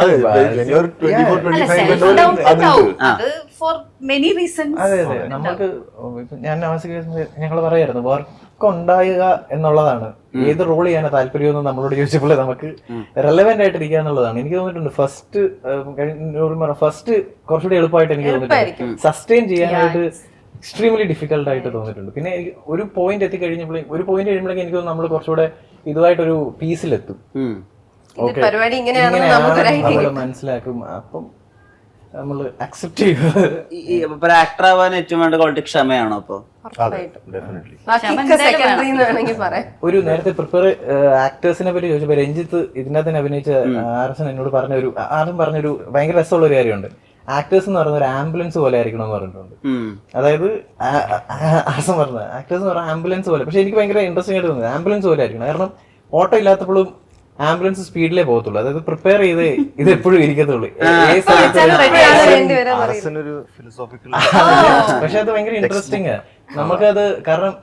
അതെ അതെ. നമുക്ക് ഞാൻ ഞങ്ങൾ പറയായിരുന്നു വർക്ക് ഉണ്ടാകുക എന്നുള്ളതാണ്. ഏത് റോൾ ചെയ്യാനാ താല്പര്യമെന്ന് നമ്മളോട് ചോദിച്ചപ്പോൾ നമുക്ക് റെലവെന്റ് ആയിട്ടിരിക്കുക എന്നുള്ളതാണ്. എനിക്ക് തോന്നിയിട്ടുണ്ട് ഫസ്റ്റ് കുറച്ചുകൂടി എളുപ്പമായിട്ട് എനിക്ക് തോന്നിയിട്ടുണ്ട്. സസ്റ്റെയിൻ ചെയ്യാനായിട്ട് എക്സ്ട്രീംലി ഡിഫിക്കൽട്ട് ആയിട്ട് തോന്നിയിട്ടുണ്ട്. പിന്നെ ഒരു പോയിന്റ് കഴിയുമ്പോഴേക്കും എനിക്ക് നമ്മൾ കുറച്ചുകൂടെ ഇതുമായിട്ടൊരു പീസിലെത്തും. പരിപാടി ഇങ്ങനെയാണ് മനസ്സിലാക്കും. അപ്പം നമ്മൾ അക്സെപ്റ്റ് ചെയ്യും. ആക്ടർ ആവാൻ ഏറ്റവും വേണ്ട ക്വാളിറ്റി ക്ഷമയാണോ? അപ്പൊ ഒരു നേരത്തെ പ്രിപ്പയർ ആക്ടേഴ്സിനെ പറ്റി ചോദിച്ചപ്പോ രഞ്ജിത്ത് ഇതിനകത്ത് അഭിനയിച്ച ആർസൻ എന്നോട് പറഞ്ഞൊരു ഭയങ്കര രസമുള്ള ഒരു കാര്യമുണ്ട്. ആക്ടേഴ്സ് എന്ന് പറയുന്ന ഒരു ആംബുലൻസ് പോലെ ആയിരിക്കണം എന്ന് പറഞ്ഞിട്ടുണ്ട്. അതായത് ആർസൻ പറഞ്ഞത് ആക്ടേഴ്സ് എന്ന് പറഞ്ഞാൽ ആംബുലൻസ് പോലെ. പക്ഷെ എനിക്ക് ഭയങ്കര ഇൻട്രസ്റ്റിംഗ് ആയിട്ട് തോന്നുന്നത് ആംബുലൻസ് പോലെ ആയിരിക്കണം. കാരണം ഓട്ടോ ഇല്ലാത്തപ്പോഴും ആംബുലൻസ് സ്പീഡിലേ പോകത്തുള്ളൂ. അതായത് പ്രിപ്പയർ ചെയ്ത് ഇത് എപ്പോഴും ഇരിക്കത്തുള്ളൂ. പക്ഷെ അത് ഭയങ്കര ഇൻട്രസ്റ്റിംഗ് ആണ്. നമുക്കത് കാരണം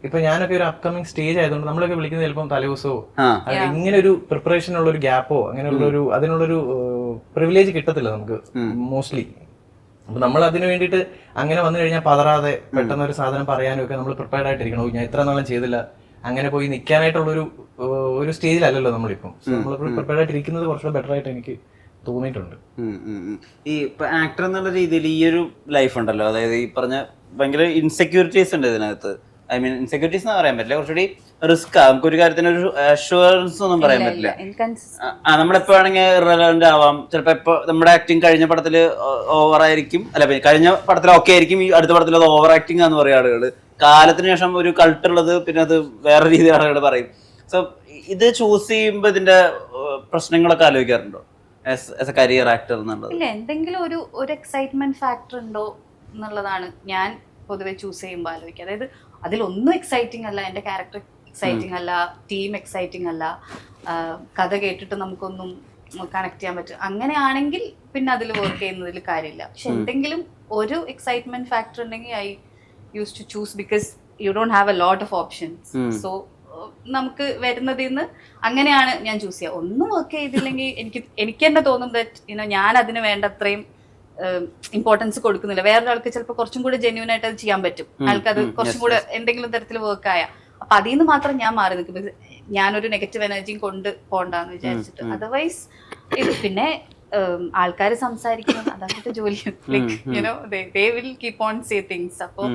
ഇപ്പൊ ഞാനൊക്കെ ഒരു അപ്കമിങ് സ്റ്റേജ് ആയതുകൊണ്ട് നമ്മളൊക്കെ വിളിക്കുന്നത് ചിലപ്പോൾ തലേദിവസമോ ഇങ്ങനെ ഒരു പ്രിപ്പറേഷൻ ഉള്ള ഒരു ഗ്യാപ്പോ അങ്ങനെയുള്ളൊരു അതിനുള്ളൊരു പ്രിവിലേജ് കിട്ടത്തില്ല നമുക്ക് മോസ്റ്റ്ലി. അപ്പൊ നമ്മൾ അതിന് വേണ്ടിയിട്ട് അങ്ങനെ വന്നു കഴിഞ്ഞാൽ പതറാതെ പെട്ടെന്ന് ഒരു സാധനം പറയാനും ഒക്കെ നമ്മൾ പ്രിപ്പയർഡ് ആയിട്ടിരിക്കണം. ഞാൻ ഇത്ര നാളും ചെയ്തില്ല അങ്ങനെ പോയി നിൽക്കാനായിട്ടുള്ളൊരു സ്റ്റേജിലല്ലല്ലോ നമ്മളിപ്പം. നമ്മൾ പ്രിപ്പയർഡ് ആയിട്ട് ഇരിക്കുന്നത് കുറച്ചുകൂടെ ബെറ്റർ ആയിട്ട് എനിക്ക് തോന്നിയിട്ടുണ്ട്. ഈ ആക്ടർ എന്നുള്ള രീതിയിൽ ഈ ഒരു ലൈഫ് ഉണ്ടല്ലോ, അതായത് ഈ പറഞ്ഞ ഭയങ്കര ഇൻസെക്യൂരിറ്റീസ് ഉണ്ട് ഇതിനകത്ത്. ഐ മീൻ ഇൻസെക്യൂരിറ്റീസ് എന്ന് പറയാൻ പറ്റില്ല, കുറച്ചുകൂടി റിസ്ക് ആ. നമുക്കൊരു കാര്യത്തിന് ഒരു അഷ്വറൻസ് ഒന്നും പറയാൻ പറ്റില്ല. നമ്മളെപ്പോ വേണമെങ്കിൽ ഇറലവന്റ് ആവാം. ചിലപ്പോ ഇപ്പൊ നമ്മുടെ ആക്ടിങ് കഴിഞ്ഞ പടത്തില് ഓവർ ആയിരിക്കും, അല്ല കഴിഞ്ഞ പടത്തിൽ ഓക്കെ ആയിരിക്കും, ഈ അടുത്ത പടത്തിൽ അത് ഓവർ ആക്ടിങ് ആന്ന് പറയും ആളുകൾ. കാലത്തിന് ശേഷം ഒരു കൾട്ടുള്ളത് പിന്നെ അത് വേറെ രീതിയിൽ ആളുകൾ പറയും. സോ ഇത് ചൂസ് ചെയ്യുമ്പോൾ ഇതിന്റെ പ്രശ്നങ്ങളൊക്കെ ആലോചിക്കാറുണ്ടോ ആസ് എ കരിയർ ആക്ടർ എന്നുള്ളത്? ഇല്ല, എന്തെങ്കിലും ഒരു എക്സൈറ്റ്മെന്റ് ഫാക്ടർ ഉണ്ടോ എന്നുള്ളതാണ് ഞാൻ പൊതുവെ ചൂസ് ചെയ്യുമ്പോൾ ആലോചിക്കുക. അതായത് അതിലൊന്നും എക്സൈറ്റിംഗ് അല്ല, എൻ്റെ ക്യാരക്ടർ എക്സൈറ്റിംഗ് അല്ല, ടീം എക്സൈറ്റിംഗ് അല്ല, കഥ കേട്ടിട്ട് നമുക്കൊന്നും കണക്ട് ചെയ്യാൻ പറ്റും, അങ്ങനെയാണെങ്കിൽ പിന്നെ അതിൽ വർക്ക് ചെയ്യുന്നതിൽ കാര്യമില്ല. പക്ഷെ എന്തെങ്കിലും ഒരു എക്സൈറ്റ്മെന്റ് ഫാക്ടർ ഉണ്ടെങ്കിൽ I use to choose because you don't have a lot of options. നമുക്ക് വരുന്നതിൽ നിന്ന് അങ്ങനെയാണ് ഞാൻ ചൂസ് ചെയ്യുക. ഒന്നും വർക്ക് ചെയ്തില്ലെങ്കിൽ എനിക്ക് തന്നെ തോന്നും ദാറ്റ് ഞാൻ അതിന് വേണ്ട അത്രയും ഇമ്പോർട്ടൻസ് കൊടുക്കുന്നില്ല. വേറൊരാൾക്ക് ചിലപ്പോൾ കുറച്ചും കൂടെ ജെന്യൂൻ ആയിട്ട് അത് ചെയ്യാൻ പറ്റും, ആൾക്കത് കുറച്ചും കൂടെ എന്തെങ്കിലും തരത്തിൽ വർക്കായ. അപ്പൊ അതിൽ നിന്ന് മാത്രം ഞാൻ മാറി നിൽക്കും, ഞാനൊരു നെഗറ്റീവ് എനർജിയും കൊണ്ട് പോണ്ടെന്ന് വിചാരിച്ചിട്ട്. അതർവൈസ് ഇത് പിന്നെ ആൾക്കാർ സംസാരിക്കുന്നത് അതായത് ജോലി, like you know they will keep on say things. അപ്പോൾ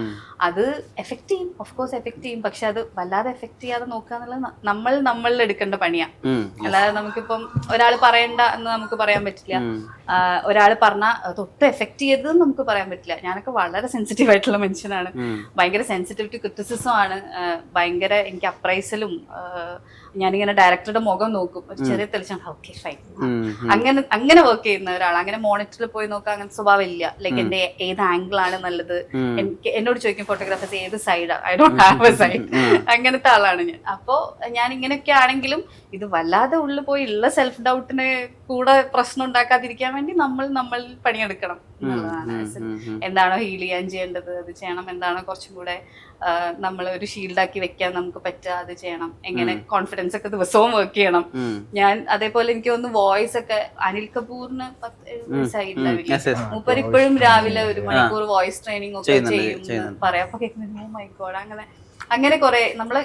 അത് എഫക്ട് ചെയ്യും, ഓഫ് കോഴ്സ് എഫക്ട് ചെയ്യും. പക്ഷെ അത് വല്ലാതെ എഫക്ട് ചെയ്യാതെ നോക്കുക എന്നുള്ളത് നമ്മളിൽ എടുക്കേണ്ട പണിയാ. അല്ലാതെ നമുക്കിപ്പം ഒരാൾ പറയണ്ട എന്ന് നമുക്ക് പറയാൻ പറ്റില്ല, ഒരാൾ പറഞ്ഞാൽ തൊട്ട് എഫക്ട് ചെയ്തതെന്ന് നമുക്ക് പറയാൻ പറ്റില്ല. ഞാനൊക്കെ വളരെ സെൻസിറ്റീവ് ആയിട്ടുള്ള മനുഷ്യനാണ്, ഭയങ്കര സെൻസിറ്റിവിറ്റി ക്രിറ്റിസിസം ആണ്, ഭയങ്കര എനിക്ക് അപ്രൈസലും. ഞാനിങ്ങനെ ഡയറക്ടറുടെ മുഖം നോക്കും, ഒരു ചെറിയ തെളിച്ചാണ് ഓക്കെ ഫൈൻ, അങ്ങനെ വർക്ക് ചെയ്യുന്ന ഒരാൾ. അങ്ങനെ മോണിറ്ററിൽ പോയി നോക്കാൻ അങ്ങനെ സ്വഭാവം ഇല്ല. ലൈക്ക് എന്റെ ഏത് ആംഗിൾ ആണ് നല്ലത്, എനിക്ക് എന്നോട് ചോദിക്കും ഫോട്ടോഗ്രാഫേഴ്സ് ഏത് സൈഡാ, I don't have a side, അങ്ങനത്തെ ആളാണ് ഞാൻ. അപ്പോ ഞാൻ ഇങ്ങനെയൊക്കെ ആണെങ്കിലും ഇത് വല്ലാതെ ഉള്ളിൽ പോയി ഉള്ള സെൽഫ് ഡൗട്ടിന് കൂടെ പ്രശ്നം ഉണ്ടാക്കാതിരിക്കാൻ വേണ്ടി നമ്മൾ പണിയെടുക്കണം എന്നുള്ളതാണ്. എന്താണോ ഹീൽ ചെയ്യാൻ ചെയ്യേണ്ടത് അത് ചെയ്യണം, എന്താണോ കുറച്ചും കൂടെ നമ്മൾ ഒരു ഷീൽഡാക്കി വെക്കാൻ നമുക്ക് പറ്റുക അത് ചെയ്യണം, എങ്ങനെ കോൺഫിഡൻസ് ഒക്കെ ദിവസവും വർക്ക് ചെയ്യണം. ഞാൻ അതേപോലെ എനിക്ക് തോന്നുന്നു വോയിസ് ഒക്കെ അനിൽ കപൂറിന് 17 വയസ്സായിട്ടില്ല, മൂപ്പർ ഇപ്പോഴും രാവിലെ 1 മണിക്കൂർ വോയിസ് ട്രെയിനിങ് ഒക്കെ ചെയ്യും പറയാം. അപ്പൊ കേൾക്കുന്നത് ഓ മൈ ഗോഡ്, അങ്ങനെ കുറെ നമ്മൾ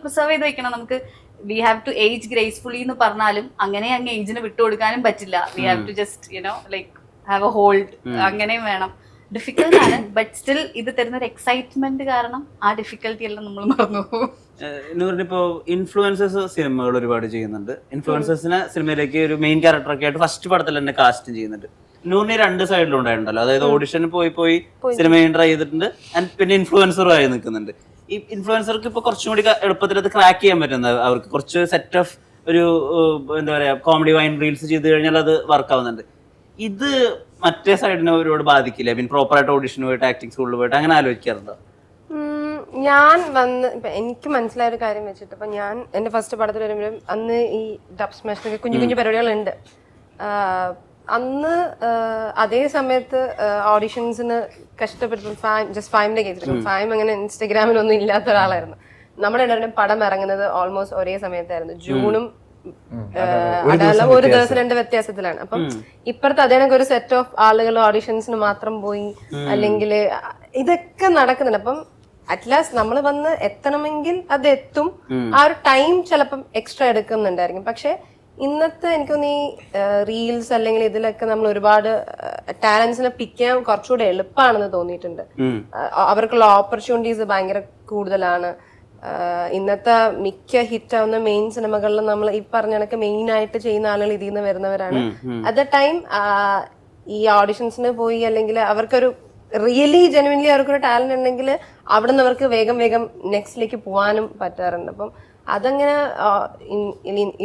പ്രിസർവ് ചെയ്ത് വെക്കണം. നമുക്ക് we have to age gracefully എന്ന് പറഞ്ഞാലും അങ്ങനെ അങ്ങ് ഏജിന് വിട്ടുകൊടുക്കാനും പറ്റില്ല. We have to just you know like have a hold, അങ്ങനെയും വേണം. ഡിഫിക്കൽട്ട് ആണ്, ബട്ട് സ്റ്റിൽ ഇത് തരുന്ന ഒരു എക്സൈറ്റ്മെന്റ് കാരണം ആ ഡിഫിക്കൽട്ടി എല്ലാം നമ്മൾ മറന്നു പോകും. ഇപ്പോ ഇൻഫ്ലുവൻസേഴ്സ് സിനിമകൾ ഒരുപാട് ചെയ്യുന്നുണ്ട്. ഇൻഫ്ലുവൻസേഴ്സിനെ സിനിമയിലേക്ക് ഒരു മെയിൻ ക്യാരക്ടറൊക്കെ ആയിട്ട് ഫസ്റ്റ് പടത്തിൽ തന്നെ കാസ്റ്റ് ചെയ്യുന്നുണ്ട്. നൂറിന് 2 സൈഡിലും ഉണ്ടായിട്ടുണ്ടല്ലോ, അതായത് ഓഡിഷന് പോയി സിനിമയും ട്രൈ ചെയ്തിട്ടുണ്ട്, ആൻഡ് പിന്നെ ഇൻഫ്ലുവൻസറും ആയി നിൽക്കുന്നുണ്ട്. ഈ ഇൻഫ്ലുവൻസർക്ക് ഇപ്പൊ കുറച്ചും കൂടി എളുപ്പത്തിൽ അത് ക്രാക്ക് ചെയ്യാൻ പറ്റുന്നത്, അവർക്ക് കുറച്ച് സെറ്റ് ഓഫ് ഒരു എന്താ പറയാ കോമഡി വൈൻ റീൽസ് ചെയ്ത് കഴിഞ്ഞാൽ അത് വർക്ക് ആവുന്നുണ്ട്. ഇത് മറ്റേ സൈഡിനെ ഒരുപാട് ബാധിക്കില്ല? പ്രോപ്പറായിട്ട് ഓഡിഷന് പോയിട്ട് ആക്ടിങ് സ്കൂളിൽ പോയിട്ട് അങ്ങനെ ആലോചിക്കാറുണ്ടോ? ഞാൻ ഇപ്പൊ എനിക്ക് മനസ്സിലായ ഒരു കാര്യം വെച്ചിട്ട്, ഇപ്പൊ ഞാൻ എന്റെ ഫസ്റ്റ് പടത്തിൽ വരുമ്പോഴും അന്ന് ഈ ഡബ് സ്മാഷ് കുഞ്ഞു കുഞ്ഞു പരിപാടികളുണ്ട്. അന്ന് അതേ സമയത്ത് ഓഡിഷൻസിന് കഷ്ടപ്പെട്ടു ജസ്റ്റ് ഫൈമിന്റെ കേസിൽ ഫൈം അങ്ങനെ ഇൻസ്റ്റഗ്രാമിലൊന്നും ഇല്ലാത്ത ഒരാളായിരുന്നു. നമ്മുടെ എല്ലാവരുടെയും പടം ഇറങ്ങുന്നത് ഓൾമോസ്റ്റ് ഒരേ സമയത്തായിരുന്നു, ജൂണും അതെല്ലാം ഒരു ദിവസം 2 വ്യത്യാസത്തിലാണ്. അപ്പം ഇപ്പുറത്ത് അതേണക്ക് ഒരു സെറ്റ് ഓഫ് ആളുകൾ ഓഡിഷൻസിന് മാത്രം പോയി, അല്ലെങ്കിൽ ഇതൊക്കെ നടക്കുന്നുണ്ട്. അപ്പം അറ്റ്ലാസ്റ്റ് നമ്മൾ വന്ന് എത്തണമെങ്കിൽ അത് എത്തും. ആ ഒരു ടൈം ചിലപ്പം എക്സ്ട്രാ എടുക്കുന്നുണ്ടായിരിക്കും. പക്ഷെ ഇന്നത്തെ എനിക്കൊന്ന് ഈ റീൽസ് അല്ലെങ്കിൽ ഇതിലൊക്കെ നമ്മൾ ഒരുപാട് ടാലൻസിനെ പിക്ക് ചെയ്യാൻ കുറച്ചുകൂടെ എളുപ്പമാണെന്ന് തോന്നിയിട്ടുണ്ട്. അവർക്കുള്ള ഓപ്പർച്യൂണിറ്റീസ് ഭയങ്കര കൂടുതലാണ്. ഇന്നത്തെ മിക്ക ഹിറ്റ് ആവുന്ന മെയിൻ സിനിമകളിൽ നമ്മൾ ഈ പറഞ്ഞ കണക്ക് മെയിൻ ആയിട്ട് ചെയ്യുന്ന ആളുകൾ ഇതിൽ നിന്ന് വരുന്നവരാണ്. അറ്റ് ദ ടൈം ഈ ഓഡിഷൻസിന് പോയി അല്ലെങ്കിൽ അവർക്കൊരു റിയലി ജെനുവിൻലി അവർക്കൊരു ടാലന്റ് ഉണ്ടെങ്കിൽ അവിടെ നിന്ന് അവർക്ക് വേഗം നെക്സ്റ്റിലേക്ക് പോകാനും പറ്റാറുണ്ട്. അപ്പം അതങ്ങനെ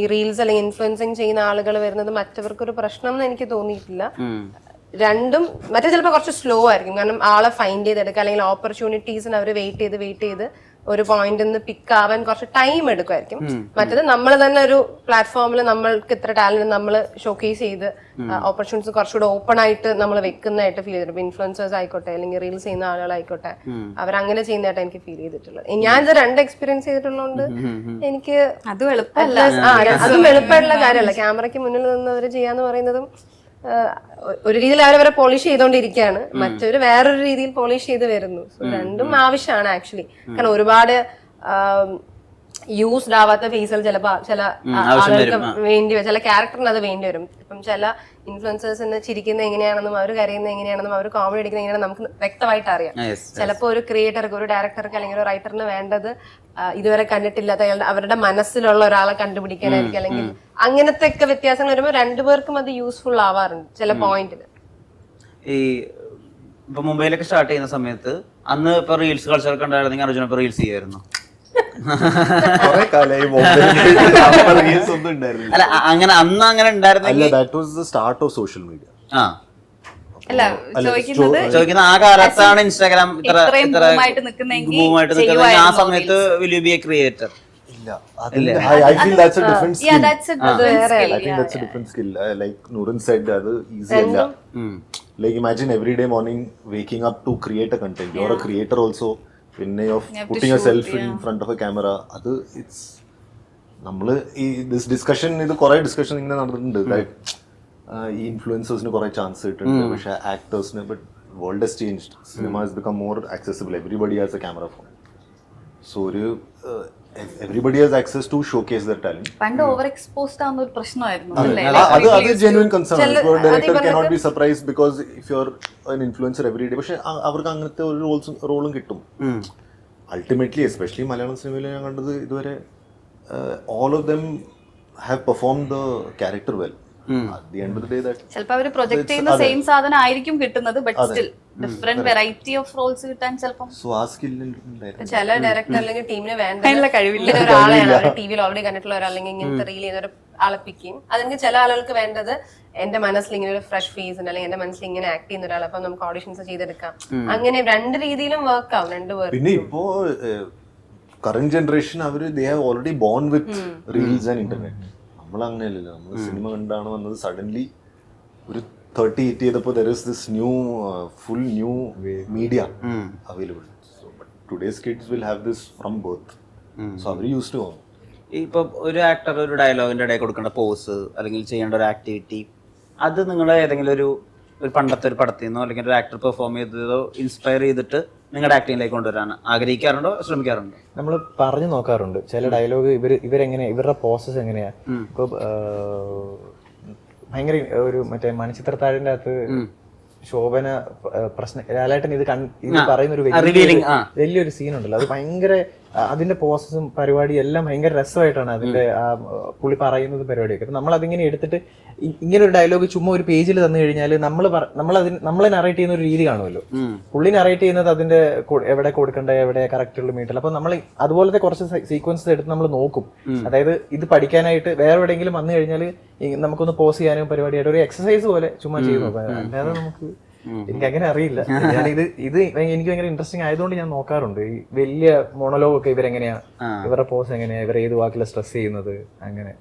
ഈ റീൽസ് അല്ലെങ്കിൽ ഇൻഫ്ലുവൻസിങ് ചെയ്യുന്ന ആളുകൾ വരുന്നത് മറ്റവർക്കൊരു പ്രശ്നം എന്ന് എനിക്ക് തോന്നിയിട്ടില്ല. രണ്ടും മറ്റേ ചിലപ്പോൾ കുറച്ച് സ്ലോ ആയിരിക്കും, കാരണം ആളെ ഫൈൻഡ് ചെയ്തെടുക്കുക അല്ലെങ്കിൽ ഓപ്പർച്യൂണിറ്റീസിന് അവർ വെയിറ്റ് ചെയ്ത് ഒരു പോയിന്റിൽ നിന്ന് പിക്ക് ആവാൻ കുറച്ച് ടൈം എടുക്കുമായിരിക്കും. മറ്റേത് നമ്മൾ തന്നെ ഒരു പ്ലാറ്റ്ഫോമിൽ നമ്മൾക്ക് ഇത്ര ടാലന്റ് നമ്മൾ ഷോക്കേസ് ചെയ്ത് ഓപ്പർച്യൂണിറ്റീസ് കുറച്ചുകൂടെ ഓപ്പൺ ആയിട്ട് നമ്മൾ വെക്കുന്നതായിട്ട് ഫീൽ ചെയ്തിട്ടുണ്ട്. ഇൻഫ്ലുവൻസേഴ്സ് ആയിക്കോട്ടെ അല്ലെങ്കിൽ റീൽസ് ചെയ്യുന്ന ആളുകളായിക്കോട്ടെ, അവരങ്ങനെ ചെയ്യുന്നതായിട്ട് എനിക്ക് ഫീൽ ചെയ്തിട്ടുള്ളത്. ഞാനിത് 2 എക്സ്പീരിയൻസ് ചെയ്തിട്ടുള്ളതുകൊണ്ട് എനിക്ക് അതും എളുപ്പമായിട്ടുള്ള കാര്യമല്ല. ക്യാമറയ്ക്ക് മുന്നിൽ നിന്ന് അവർ ചെയ്യാന്ന് പറയുന്നതും ഒരു രീതിയിൽ അവരവരെ പോളിഷ് ചെയ്തോണ്ടിരിക്കുകയാണ്, മറ്റൊരു വേറൊരു രീതിയിൽ പോളിഷ് ചെയ്ത് വരുന്നു. രണ്ടും ആവശ്യമാണ് ആക്ച്വലി. കാരണം ഒരുപാട് യൂസ്ഡ് ആവാത്ത ഫേസുകൾ ചിലപ്പോൾ ചില ആളുകൾക്ക് വേണ്ടി ചില ക്യാരക്ടറിന് അത് വേണ്ടി വരും. ഇപ്പം ചില ഇൻഫ്ലുവൻസേഴ്സിന് ചിരിക്കുന്നത് എങ്ങനെയാണെന്നും അവർ കരയുന്നത് എങ്ങനെയാണെന്നും അവർ കോമഡി അടിക്കുന്നത് എങ്ങനെയാണെന്നും നമുക്ക് വ്യക്തമായിട്ട് അറിയാം. ചിലപ്പോൾ ഒരു ക്രിയേറ്റർക്ക്, ഒരു ഡയറക്ടർക്ക് അല്ലെങ്കിൽ ഒരു റൈറ്ററിന് വേണ്ടത് ഇതുവരെ കണ്ടിട്ടില്ലാത്ത അവരുടെ മനസ്സിലുള്ള ഒരാളെ കണ്ടുപിടിക്കാനായിരിക്കും, അല്ലെങ്കിൽ അങ്ങനത്തെ ഒക്കെ വ്യത്യാസങ്ങൾ വരുമ്പോൾ രണ്ടുപേർക്കും അത് യൂസ്ഫുൾ ആവാറുണ്ട് ചില പോയിന്റിൽ. ഈ ഇപ്പൊ മുംബൈയിലൊക്കെ സ്റ്റാർട്ട് ചെയ്യുന്ന സമയത്ത് അന്ന് ഇപ്പൊ റീൽസ് കൾച്ചർ ഉണ്ടായിരുന്നെങ്കിൽ അർജുന ഇപ്പൊ റീൽസ് ചെയ്യായിരുന്നു. അല്ല അങ്ങനെ അന്ന് അങ്ങനെ സോഷ്യൽ മീഡിയ ചോദിക്കുന്ന ആ കാലത്താണ് ഇൻസ്റ്റാഗ്രാം ഇത്ര നിൽക്കുന്നെങ്കിൽ ആ സമയത്ത് will you B A creator? I feel that's a different skill. I think that's a different skill. Like Nurun said, that easy alla. Like imagine every day morning waking up to create a content. You're a creator also. When of putting yourself in front of a camera, അത് it's നമ്മള് ഈ this discussion ഇത് കുറെ discussion ഇങ്ങനെ നടന്നിട്ടുണ്ട്. Like ഈ ഇൻഫ്ലുവൻസേഴ്സിന് കുറേ chance കിട്ടുന്നുണ്ട്. പക്ഷേ ആക്ടേഴ്സിന് but world has changed. Cinema has become more accessible. Everybody has a camera phone. So ഒരു everybody has access to showcase their talent. പണ്ട് ഓവർ എക്സ്പോസ്ഡ് ആവുന്ന ഒരു പ്രശ്നമായിരുന്നു അല്ലേ? അത് genuine concern ആണ്. ഇപ്പോൾ director cannot be surprised because if you are an influencer every day, പക്ഷേ അവർക്ക് അങ്ങനത്തെ ഒരു റോളും കിട്ടും. Ultimately, especially മലയാളം സിനിമയിൽ ഞാൻ കണ്ടത് ഇതുവരെ all of them have performed the character well. At the end of the day that ചിലപ്പോൾ അവർ പ്രൊജക്ട് ചെയ്യുന്ന സെയിം സാധനം ആയിരിക്കും കിട്ടുന്നത്, but still different variety of Rolls കിട്ടാൻ ചിലപ്പം സോ ആ സ്കിൽ ഉണ്ടായിരുന്നു. ചില ഡയറക്ടർ അല്ലെങ്കിൽ ടീമിന് വേണ്ട അതിനുള്ള കഴിവില്ല. ഒരാളെയാണ് അവർ ടി വിയിൽ ഓൾറെഡി കണ്ടിട്ടുള്ള ഒരാൾ അല്ലെങ്കിൽ ഇങ്ങനത്തെ റീൽ ചെയ്യുന്ന ഒരു ആളെ പിക്കും. അല്ലെങ്കിൽ ചില ആളുകൾക്ക് വേണ്ടത് എന്റെ മനസ്സിൽ ഇങ്ങനെ ഒരു ഫ്രഷ് ഫേസ് ഉണ്ട്, അല്ലെങ്കിൽ എന്റെ മനസ്സിൽ ഇങ്ങനെ ആക്ട് ചെയ്യുന്ന ഒരാൾ, അപ്പൊ നമുക്ക് ഓഡിഷൻസ് ചെയ്തെടുക്കാം. അങ്ങനെ രണ്ട് രീതിയിലും വർക്ക് ആവും രണ്ടുപേരും. പിന്നെ ഇപ്പോ കറന്റ് ജനറേഷൻ അവര് they have already bone with reels and internet. നമ്മൾ അങ്ങനെയല്ലല്ലോ. നമ്മൾ സിനിമ കണ്ടാണ് വന്നത്. സഡൻലി ഒരു 30-80 ചെയ്തപ്പോൾ there is this new full new media available. So but today's kids will have this from birth. So our used to own. ഇപ്പം ഒരു actor ഒരു ഡയലോഗിൻ്റെ ഇടയിൽ കൊടുക്കേണ്ട പോസ് അല്ലെങ്കിൽ ചെയ്യേണ്ട ഒരു ആക്ടിവിറ്റി, അത് നിങ്ങൾ ഏതെങ്കിലും ഒരു പണ്ടത്തെ ഒരു പടത്തിൽ നിന്നോ അല്ലെങ്കിൽ ഒരു ആക്ടർ പെർഫോം ചെയ്തതോ ഇൻസ്പയർ ചെയ്തിട്ട് നിങ്ങളുടെ ആക്ടിങ്ങിലേക്ക് കൊണ്ടുവരാൻ ആഗ്രഹിക്കാറുണ്ടോ, ശ്രമിക്കാറുണ്ടോ? നമ്മൾ പറഞ്ഞു നോക്കാറുണ്ട്. ചില ഡയലോഗ് ഇവരെങ്ങനെ, ഇവരുടെ പ്രോസസ് എങ്ങനെയാ. ഇപ്പൊ ഭയങ്കര ഒരു മറ്റേ മണിച്ചിത്രത്താഴിന്റെ അകത്ത് ശോഭന പ്രശ്നം ലാലേട്ടൻ ഇത് പറയുന്ന ഒരു വലിയൊരു സീനുണ്ടല്ലോ. അത് ഭയങ്കര അതിന്റെ പ്രോസസ്സും പരിപാടിയും എല്ലാം ഭയങ്കര രസമായിട്ടാണ് അതിന്റെ പുള്ളി പറയുന്നത് പരിപാടിയൊക്കെ. അപ്പൊ നമ്മൾ അതിങ്ങനെ എടുത്തിട്ട് ഇങ്ങനെ ഒരു ഡയലോഗ് ചുമ്മാ ഒരു പേജിൽ തന്നു കഴിഞ്ഞാൽ നമ്മളെ നറേറ്റ് ചെയ്യുന്ന ഒരു രീതി കാണുമല്ലോ. പുള്ളി നറേറ്റ് ചെയ്യുന്നത് അതിന്റെ എവിടെ കൊടുക്കണ്ട, എവിടെ കറക്റ്റ് ഉള്ള മീറ്റർ. അപ്പൊ നമ്മൾ അതുപോലത്തെ കുറച്ച് സീക്വൻസസ് എടുത്ത് നമ്മൾ നോക്കും. അതായത് ഇത് പഠിക്കാനായിട്ട് വേറെ എവിടെയെങ്കിലും വന്നു കഴിഞ്ഞാൽ നമുക്കൊന്ന് പോസ് ചെയ്യാനും പരിപാടിയായിട്ട് ഒരു എക്സസൈസ് പോലെ ചുമ്മാ ചെയ്ത് നോക്കാം. അല്ലാതെ നമുക്ക് എനിക്ക് അങ്ങനെ അറിയില്ല. ഞാനിത് എനിക്ക് ഭയങ്കര ഇൻട്രസ്റ്റിംഗ് ആയതുകൊണ്ട് ഞാൻ നോക്കാറുണ്ട്. ഈ വലിയ മോണോലോഗ് ഒക്കെ ഇവരെങ്ങനെയാ, ഇവരുടെ പോസ് എങ്ങനെയാ, ഇവർ ഏത് വാക്കിലെ സ്ട്രെസ് ചെയ്യുന്നത്, അങ്ങനെ.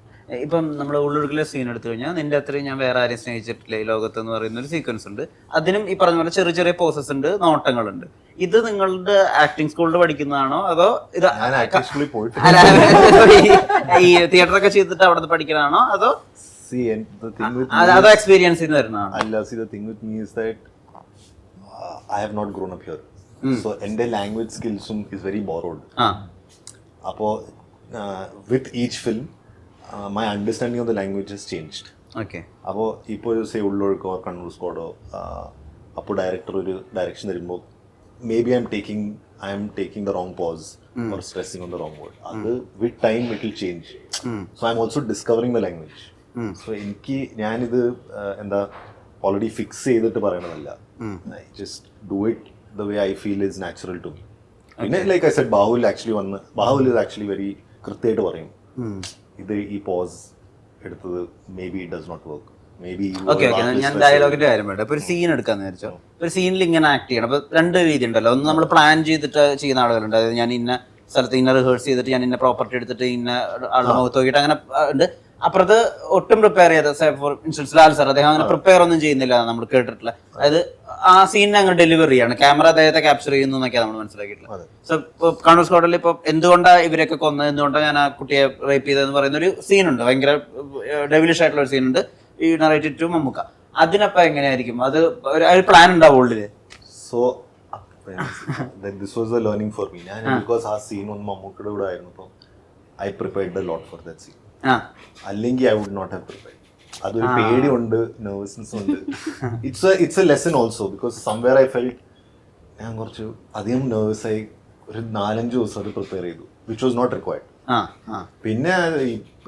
ഇപ്പം നമ്മൾ ഉള്ളൊഴുക്കിലെ സീൻ എടുത്തു കഴിഞ്ഞാൽ നിന്റെ അത്രയും ഞാൻ വേറെ ആരെയും സ്നേഹിച്ചിട്ടില്ല ഈ ലോകത്ത് എന്ന് പറയുന്ന ഒരു സീക്വൻസ് ഉണ്ട്. അതിനും ഈ പറഞ്ഞ പോലെ ചെറിയ ചെറിയ പോസസ് ഉണ്ട്, നോട്ടങ്ങളുണ്ട്. ഇത് നിങ്ങളുടെ ആക്ടിങ് സ്കൂളിൽ പഠിക്കുന്നതാണോ അതോ ഇത് ഈ തിയേറ്ററൊക്കെ ചെയ്തിട്ട് അവിടെ പഠിക്കണതാണോ അതോ അതോ എക്സ്പീരിയൻസ് ചെയ്ത് വരുന്നതാണോ? അല്ല, see the thing with me is that I have not grown up here. So എൻ്റെ ലാംഗ്വേജ് സ്കിൽസും is very borrowed. അപ്പോൾ with each film my understanding of the language has changed. Okay. അപ്പോൾ ഇപ്പോൾ സേ ഉള്ളൊഴുക്കോ കണ്ണൂർ സ്ക്വാഡോ അപ്പോൾ director ഒരു direction തരുമ്പോൾ maybe I'm taking the wrong pause or stressing on the wrong word. അത് with time it will change. So I am also discovering the language. So ഞാനിത് എന്താ already fix ചെയ്തിട്ട് പറയണതല്ല. I just do it the way I feel is natural to me. പിന്നെ like I said Bahul ഇത് actually very കൃത്യമായിട്ട് പറയും, ഇത് ഈ പോസ് എടുത്തത് maybe it does not work. ഞാൻ ഡയലോഗിന്റെ കാര്യം വേണ്ട. ഇപ്പൊ ഒരു സീൻ എടുക്കാന്ന് വിചാരിച്ചോ, ഒരു സീനിൽ ഇങ്ങനെ ആക്ട് ചെയ്യണം. അപ്പൊ രണ്ട് രീതി ഉണ്ടല്ലോ. ഒന്ന് നമ്മൾ പ്ലാൻ ചെയ്തിട്ട് ചെയ്യുന്ന ആളുകളുണ്ട്. അതായത് ഞാൻ ഇന്ന സ്ഥലത്ത് ഇന്ന റിഹേഴ്സ് ചെയ്തിട്ട് ഞാൻ ഇന്ന പ്രോപ്പർട്ടി എടുത്തിട്ട് ഇന്ന ആളുടെ മുഖത്ത് നോക്കിയിട്ട് അങ്ങനെ ഉണ്ട്. അപ്പുറത്ത് ഒട്ടും പ്രിപ്പയർ ചെയ്ത ഫോർ ഇൻസ്റ്റൻസ് ലാൽ സാർ അദ്ദേഹം അങ്ങനെ പ്രിപ്പയർ ഒന്നും ചെയ്യുന്നില്ല നമ്മൾ കേട്ടിട്ടില്ല. അതായത് ആ സീനിനെ അങ്ങ് ഡെലിവറി ചെയ്യാണ്, ക്യാമറ അദ്ദേഹത്തെ ക്യാപ്ചർ ചെയ്യുന്നു എന്നൊക്കെയാണ് നമ്മൾ മനസ്സിലാക്കിയിട്ടുള്ളത്. സോ കണ്ണൂർ സ്ക്വാഡിൽ ഇപ്പൊ എന്തുകൊണ്ടാണ് ഇവരൊക്കെ കൊന്നത്, എന്തുകൊണ്ടാണ് ഞാൻ ആ കുട്ടിയെ റേപ്പ് ചെയ്തതെന്ന് പറയുന്ന ഒരു സീനുണ്ട്. ഭയങ്കര ഡെവിലിഷ് ആയിട്ടുള്ള ഒരു സീനുണ്ട് ഈ നറേറ്റഡ് ടു മമ്മൂക്ക. അതിനപ്പം എങ്ങനെയായിരിക്കും അത് ഒരു പ്ലാൻ ഉണ്ടാവും ഉള്ളില്? So this was a learning for me. ഞാൻ ബിക്കോസ് ആ സീൻ ഒന്ന് മമ്മൂക്കയുടെ കൂടെ ആയിരുന്നു. അപ്പം I prepared a lot for that scene. അല്ലെങ്കിൽ I would not have prepared. അതൊരു പേടിയുണ്ട്, നെർവസ്നെസ് ഉണ്ട്. It's a lesson also because somewhere I felt ഞാൻ കുറച്ച് അധികം നെർവസ് ആയി ഒരു 4-5 ദിവസം അത് പ്രിപ്പയർ ചെയ്തു, വിച്ച് വാസ് നോട്ട് റിക്വയർഡ്. പിന്നെ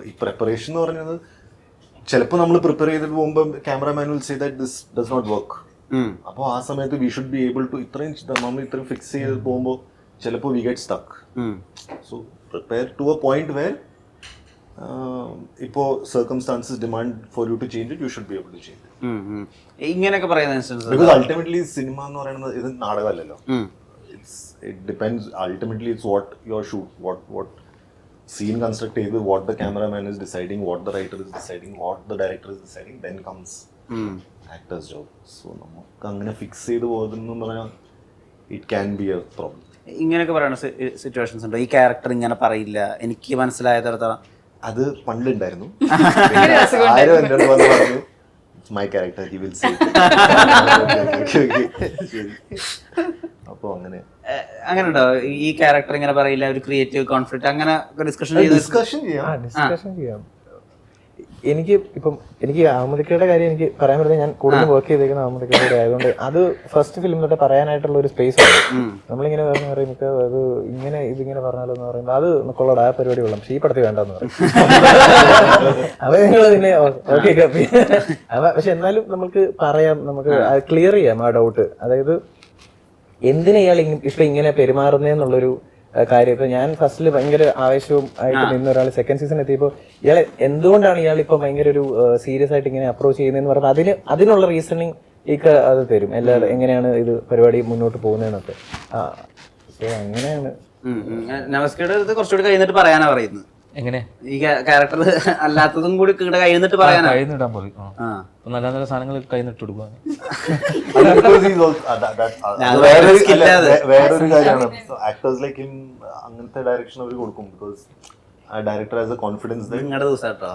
ഈ പ്രിപ്പറേഷൻ എന്ന് പറഞ്ഞത് ചിലപ്പോൾ നമ്മൾ പ്രിപ്പയർ ചെയ്തിട്ട് പോകുമ്പോൾ cameraman will say that this does not work. അപ്പോൾ ആ സമയത്ത് we should be able to നമ്മൾ ഇത്രയും ഫിക്സ് ചെയ്ത് പോകുമ്പോൾ ചിലപ്പോൾ we get stuck. So prepare to a point where ഇപ്പോൾ circumstances demand for you to change it, you should be able to change it. ഇങ്ങനെയൊക്കെ പറയുന്ന ബിക്കോസ് അൾട്ടിമേറ്റ്ലി സിനിമ എന്ന് പറയുന്നത് ഇത് നാടകമല്ലല്ലോ. It depends ultimately it's what your shoot, what scene construct either what the cameraman is deciding, what the writer is deciding, what the director is deciding, then comes actor's job. So നമുക്ക് അങ്ങനെ fix ചെയ്ത് പോകുന്നു പറഞ്ഞാൽ it can be A problem. ഇങ്ങനെയൊക്കെ പറയുന്ന situations ഉണ്ടോ? ഈ character ഇങ്ങനെ പറയില്ല, എനിക്ക് മനസ്സിലായതോടത്തോളം. അത് പണ്ടുണ്ടായിരുന്നു. ആരോ എന്നോട് വന്ന് പറഞ്ഞു my character he will say. അപ്പോൾ അങ്ങനെ അങ്ങനെ ഉണ്ടോ ഈ ക്യാരക്ടർ ഇങ്ങനെ പറയില്ല, ഒരു ക്രിയേറ്റീവ് കോൺഫ്ലിക്റ്റ് അങ്ങനെ ഡിസ്കഷൻ ഡിസ്കഷൻ ചെയ്യാം. ഡിസ്കഷൻ ചെയ്യാം. എനിക്ക് അഹമ്മദിക്കയുടെ കാര്യം എനിക്ക് പറയാൻ പറ്റുന്നത്, ഞാൻ കൂടുതൽ വർക്ക് ചെയ്തേക്കുന്ന അഹമ്മദിക്കയുടെ ആയതുകൊണ്ട് അത് ഫസ്റ്റ് ഫിലിം തൊട്ട് പറയാനായിട്ടുള്ള ഒരു സ്പേസ് ഉണ്ട്. നമ്മളിങ്ങനെ പറയുമ്പോൾ അത് ഇതിങ്ങനെ പറഞ്ഞാലോ എന്ന് പറയുമ്പോൾ അത് നമുക്കുള്ള ആ പരിപാടി കൊള്ളാം, പക്ഷേ ഈ പടത്തിൽ വേണ്ടെന്ന് പറയും. അപ്പൊ ഞങ്ങളതിനെ ഓക്കെ കപ്പി. പക്ഷെ എന്നാലും നമുക്ക് പറയാം, നമുക്ക് ക്ലിയർ ചെയ്യാം ആ ഡൗട്ട്. അതായത് എന്തിനാ ഇയാൾ ഇപ്പൊ ഇങ്ങനെ പെരുമാറുന്നതെന്നുള്ളൊരു കാര്യം. ഇപ്പൊ ഞാൻ ഫസ്റ്റില് ഭയങ്കര ആവേശവും ആയിട്ട് നിന്ന ഒരാൾ സെക്കൻഡ് സീസൺ എത്തിയപ്പോൾ ഇയാൾ എന്തുകൊണ്ടാണ് ഇയാൾ ഇപ്പൊ ഭയങ്കര ഒരു സീരിയസ് ആയിട്ട് ഇങ്ങനെ അപ്രോച്ച് ചെയ്യുന്നതെന്ന് പറയുമ്പോൾ അതിനുള്ള റീസണിങ് അത് തരും. എല്ലാവരും എങ്ങനെയാണ് ഇത് പരിപാടി മുന്നോട്ട് പോകുന്നതെന്നൊക്കെ. അങ്ങനെയാണ്. നമസ്കാരം ഇത് കുറച്ചുകൂടി കഴിഞ്ഞിട്ട് പറയാനാ പറയുന്നത്. എങ്ങനെ ഈ ക്യാരക്ടർ അല്ലാത്തതും കൂടി കഴിഞ്ഞിട്ട് പറയാനാ. കൈന്നിടാൻ പറയും. നല്ല നല്ല സാധനങ്ങൾ കൈന്നിട്ട് കൊടുക്കുക. വേറൊരു കാര്യമാണ്, ആക്ടേഴ്സ് ലൈക്ക് ഹിം അങ്ങനത്തെ ഡയറക്ഷൻ അവർ കൊടുക്കും. ബിക്കോസ് ആ ഡയറക്ടർ ഹാസ് എ കോൺഫിഡൻസ്. നിങ്ങളുടെ ദിവസം കേട്ടോ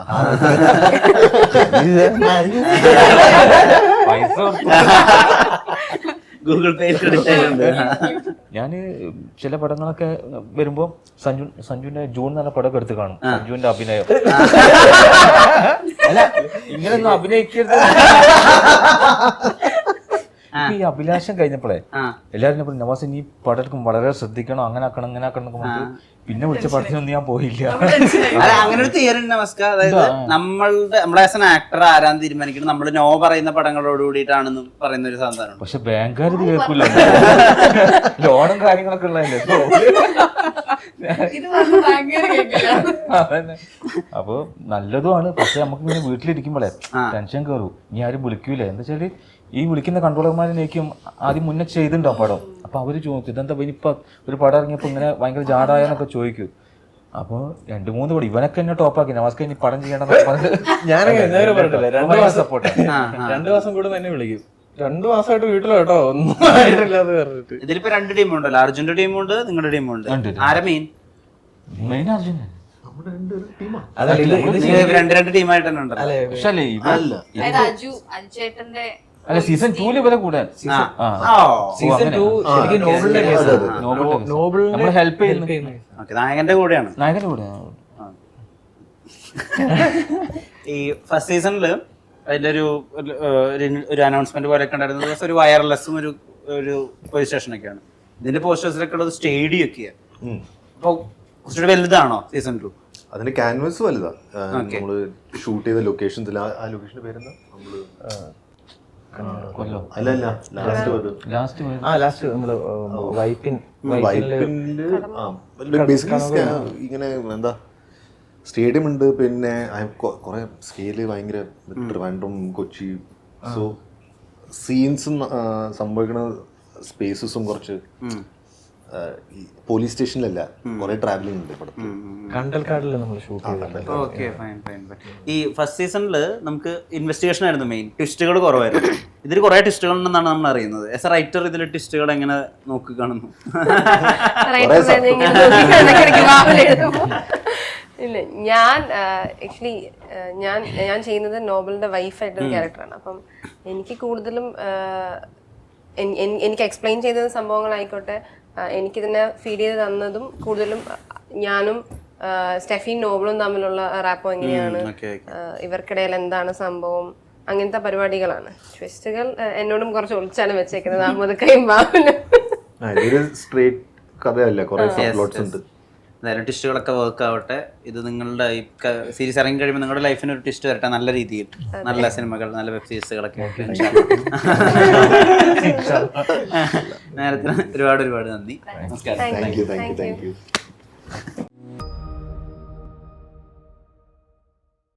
ഗൂഗിൾ പേ ക്രെഡിറ്റ് ആയിട്ടുണ്ട്. ഞാൻ ചില പടങ്ങളൊക്കെ വരുമ്പോ സഞ്ജുവിന്റെ ജൂൺ എന്ന പടമൊക്കെ എടുത്ത് കാണും. സഞ്ജുവിന്റെ അഭിനയം അല്ല ഇങ്ങനെയൊന്നും അഭിനയിക്കരുത്. ഈ അഭിലാഷം കഴിഞ്ഞപ്പോഴേ എല്ലാവരും പറഞ്ഞു നവാസ് നീ പടം എടുക്കും വളരെ ശ്രദ്ധിക്കണം, അങ്ങനെ ആക്കണം ഇങ്ങനെ ആക്കണം എന്നൊക്കെ പറഞ്ഞിട്ട് പിന്നെ വിളിച്ച പടത്തിനൊന്നും ഞാൻ പോയില്ല. അങ്ങനെ ഒരു തിയറി ഉണ്ട് നമസ്കാരം. അതായത് നമ്മളെ ആസ് എൻ ആക്ടർ ആരാന്ന് തീരുമാനിക്കണം, നമ്മൾ നോ പറയുന്ന പടങ്ങളോട് കൂടിയിട്ടാണെന്നും പറയുന്ന ഒരു സാധനം. പക്ഷെ ബാങ്കുകാർ ഇത് കേൾക്കൂല, ലോണും കാര്യങ്ങളൊക്കെ ഉള്ളതല്ലേ. അതന്നെ. അപ്പൊ നല്ലതുമാണ്. പക്ഷെ നമുക്ക് പിന്നെ വീട്ടിലിരിക്കുമ്പോഴേ ടെൻഷൻ കയറും. ഇനി ആരും വിളിക്കൂല. എന്താ വെച്ചാല് ഈ വിളിക്കുന്ന കൺട്രോളർമാരേക്കും ആദ്യം മുന്നേ ചെയ്തിട്ടുണ്ടാവും പടം. അപ്പൊ അവര് ചോദിക്കും ഇതെന്താ ഇനിയിപ്പൊ ഒരു പടം ഇറങ്ങിയപ്പോ ഇങ്ങനെ ഭയങ്കര ജാടായെന്നൊക്കെ ചോദിക്കും. അപ്പൊ 2-3 പടം ഇവനൊക്കെ എന്നെ ടോപ്പാക്കി. നമസ്കാരം ഇനി പടം ചെയ്യണം. ഞാനങ്ങനെ പറഞ്ഞിട്ടില്ല. 2 മാസം സപ്പോർട്ട്. 2 മാസം കൂടെ തന്നെ വിളിക്കും. 2 മാസമായിട്ട് വീട്ടിലോ കേട്ടോ ഒന്നും ആയിട്ടില്ലാന്ന് പറഞ്ഞിട്ട്. ഇതിലിപ്പോ 2 ടീമുണ്ടല്ലോ, അർജുന്റെ ടീമുണ്ട് നിങ്ങളുടെ ടീമുണ്ട്. ആരാ മെയിൻ? മെയിൻ അർജുൻ. രണ്ട് ടീമായിട്ട് തന്നെ ഉണ്ടല്ലോ. അല്ല സീസൺ 2 ഇവരെ കൂടാൻ സീസൺ 2 ശരിക്കും നോബിളിന്റെ കേസ്. നമ്മള് ഹെൽപ്പ് ചെയ്യുന്നു. നായകന്റെ കൂടെയാണ്. നായകന്റെ കൂടെ ഈ ഫസ്റ്റ് സീസണില് അതിന്റെ ഒരു അനൗൺസ്മെന്റ് പോലെ ഒക്കെ ഉണ്ടായിരുന്ന ദിവസം ഒരു വയർലെസ്സും ഒരു പോലീസ് സ്റ്റേഷനൊക്കെയാണ്. ഇതിന്റെ പോസ്റ്റേഴ്സിലൊക്കെ ഉള്ളത് സ്റ്റേഡിയം ഒക്കെയാണ്. അപ്പൊ കുറച്ചുകൂടി വലുതാണോ സീസൺ 2? അതിന്റെ ക്യാൻവാസ് വലുതാ. നമ്മള് ഷൂട്ട് ചെയ്ത ലൊക്കേഷൻസിൽ ആ ലൊക്കേഷന്റെ പേരെന്താ? നമ്മള് ഇങ്ങനെ എന്താ സ്റ്റേഡിയം ഉണ്ട്, പിന്നെ കുറെ സ്കെയില് ഭയങ്കര ട്രിവാൻഡ്രം, കൊച്ചി. സോ സീൻസും സംഭവിക്കുന്ന സ്പേസസും കുറച്ച് പോലീസ് സ്റ്റേഷനിലല്ല, കുറെ ട്രാവലിംഗ് ഉണ്ട് പടത്തിൽ. കണ്ടൽക്കാടില് നമ്മൾ ഷൂട്ട് ചെയ്തിട്ടുണ്ട്. Okay fine. ഈ ഫസ്റ്റ് സീസണില് നമുക്ക് ഇൻവെസ്റ്റിഗേഷൻ ആയിരുന്നു മെയിൻ, ട്വിസ്റ്റുകൾ കുറവായിരുന്നു. ഇതിൽ കുറെ ട്വിസ്റ്റുകൾ ഉണ്ടെന്നാണ് നമ്മൾ അറിയുന്നത്. ആസ് എ റൈറ്റർ ഇതിൽ ട്വിസ്റ്റുകൾ എങ്ങനെ നോക്കി കാണുന്നു? ഇല്ല, ഞാൻ ആക്ച്വലി ഞാൻ ചെയ്യുന്നത് നോബലിന്റെ വൈഫായിട്ടൊരു ക്യാരക്ടറാണ്. അപ്പം എനിക്ക് കൂടുതലും എനിക്ക് എക്സ്പ്ലെയിൻ ചെയ്ത സംഭവങ്ങളായിക്കോട്ടെ, എനിക്കിതിനെ ഫീഡ് ചെയ്ത് തന്നതും കൂടുതലും ഞാനും സ്റ്റെഫി നോബിളും തമ്മിലുള്ള റാപ്പോ എങ്ങനെയാണ്, ഇവർക്കിടയിൽ എന്താണ് സംഭവം, അങ്ങനത്തെ പരിപാടികളാണ്. ട്വിസ്റ്റുകൾ എന്നോടും കുറച്ച് ഒളിച്ചാണ് വെച്ചേക്കുന്നത്. അഹമ്മദ് കൈമാവിനും സ്ട്രേറ്റ് കഥയല്ല, കുറെ പ്ലോട്ട്സ് ഉണ്ട്. എന്തായാലും ട്വിസ്റ്റുകളൊക്കെ വർക്ക് ആവട്ടെ. ഇത് നിങ്ങളുടെ ഈ സീരീസ് ഇറങ്ങി കഴിയുമ്പോൾ നിങ്ങളുടെ ലൈഫിന് ഒരു ട്വിസ്റ്റ് വരട്ടെ, നല്ല രീതിയിൽ. നല്ല സിനിമകൾ, നല്ല വെബ് സീരീസുകളൊക്കെ. നേരത്തിന് ഒരുപാട് നന്ദി. നമസ്കാരം. Thank you.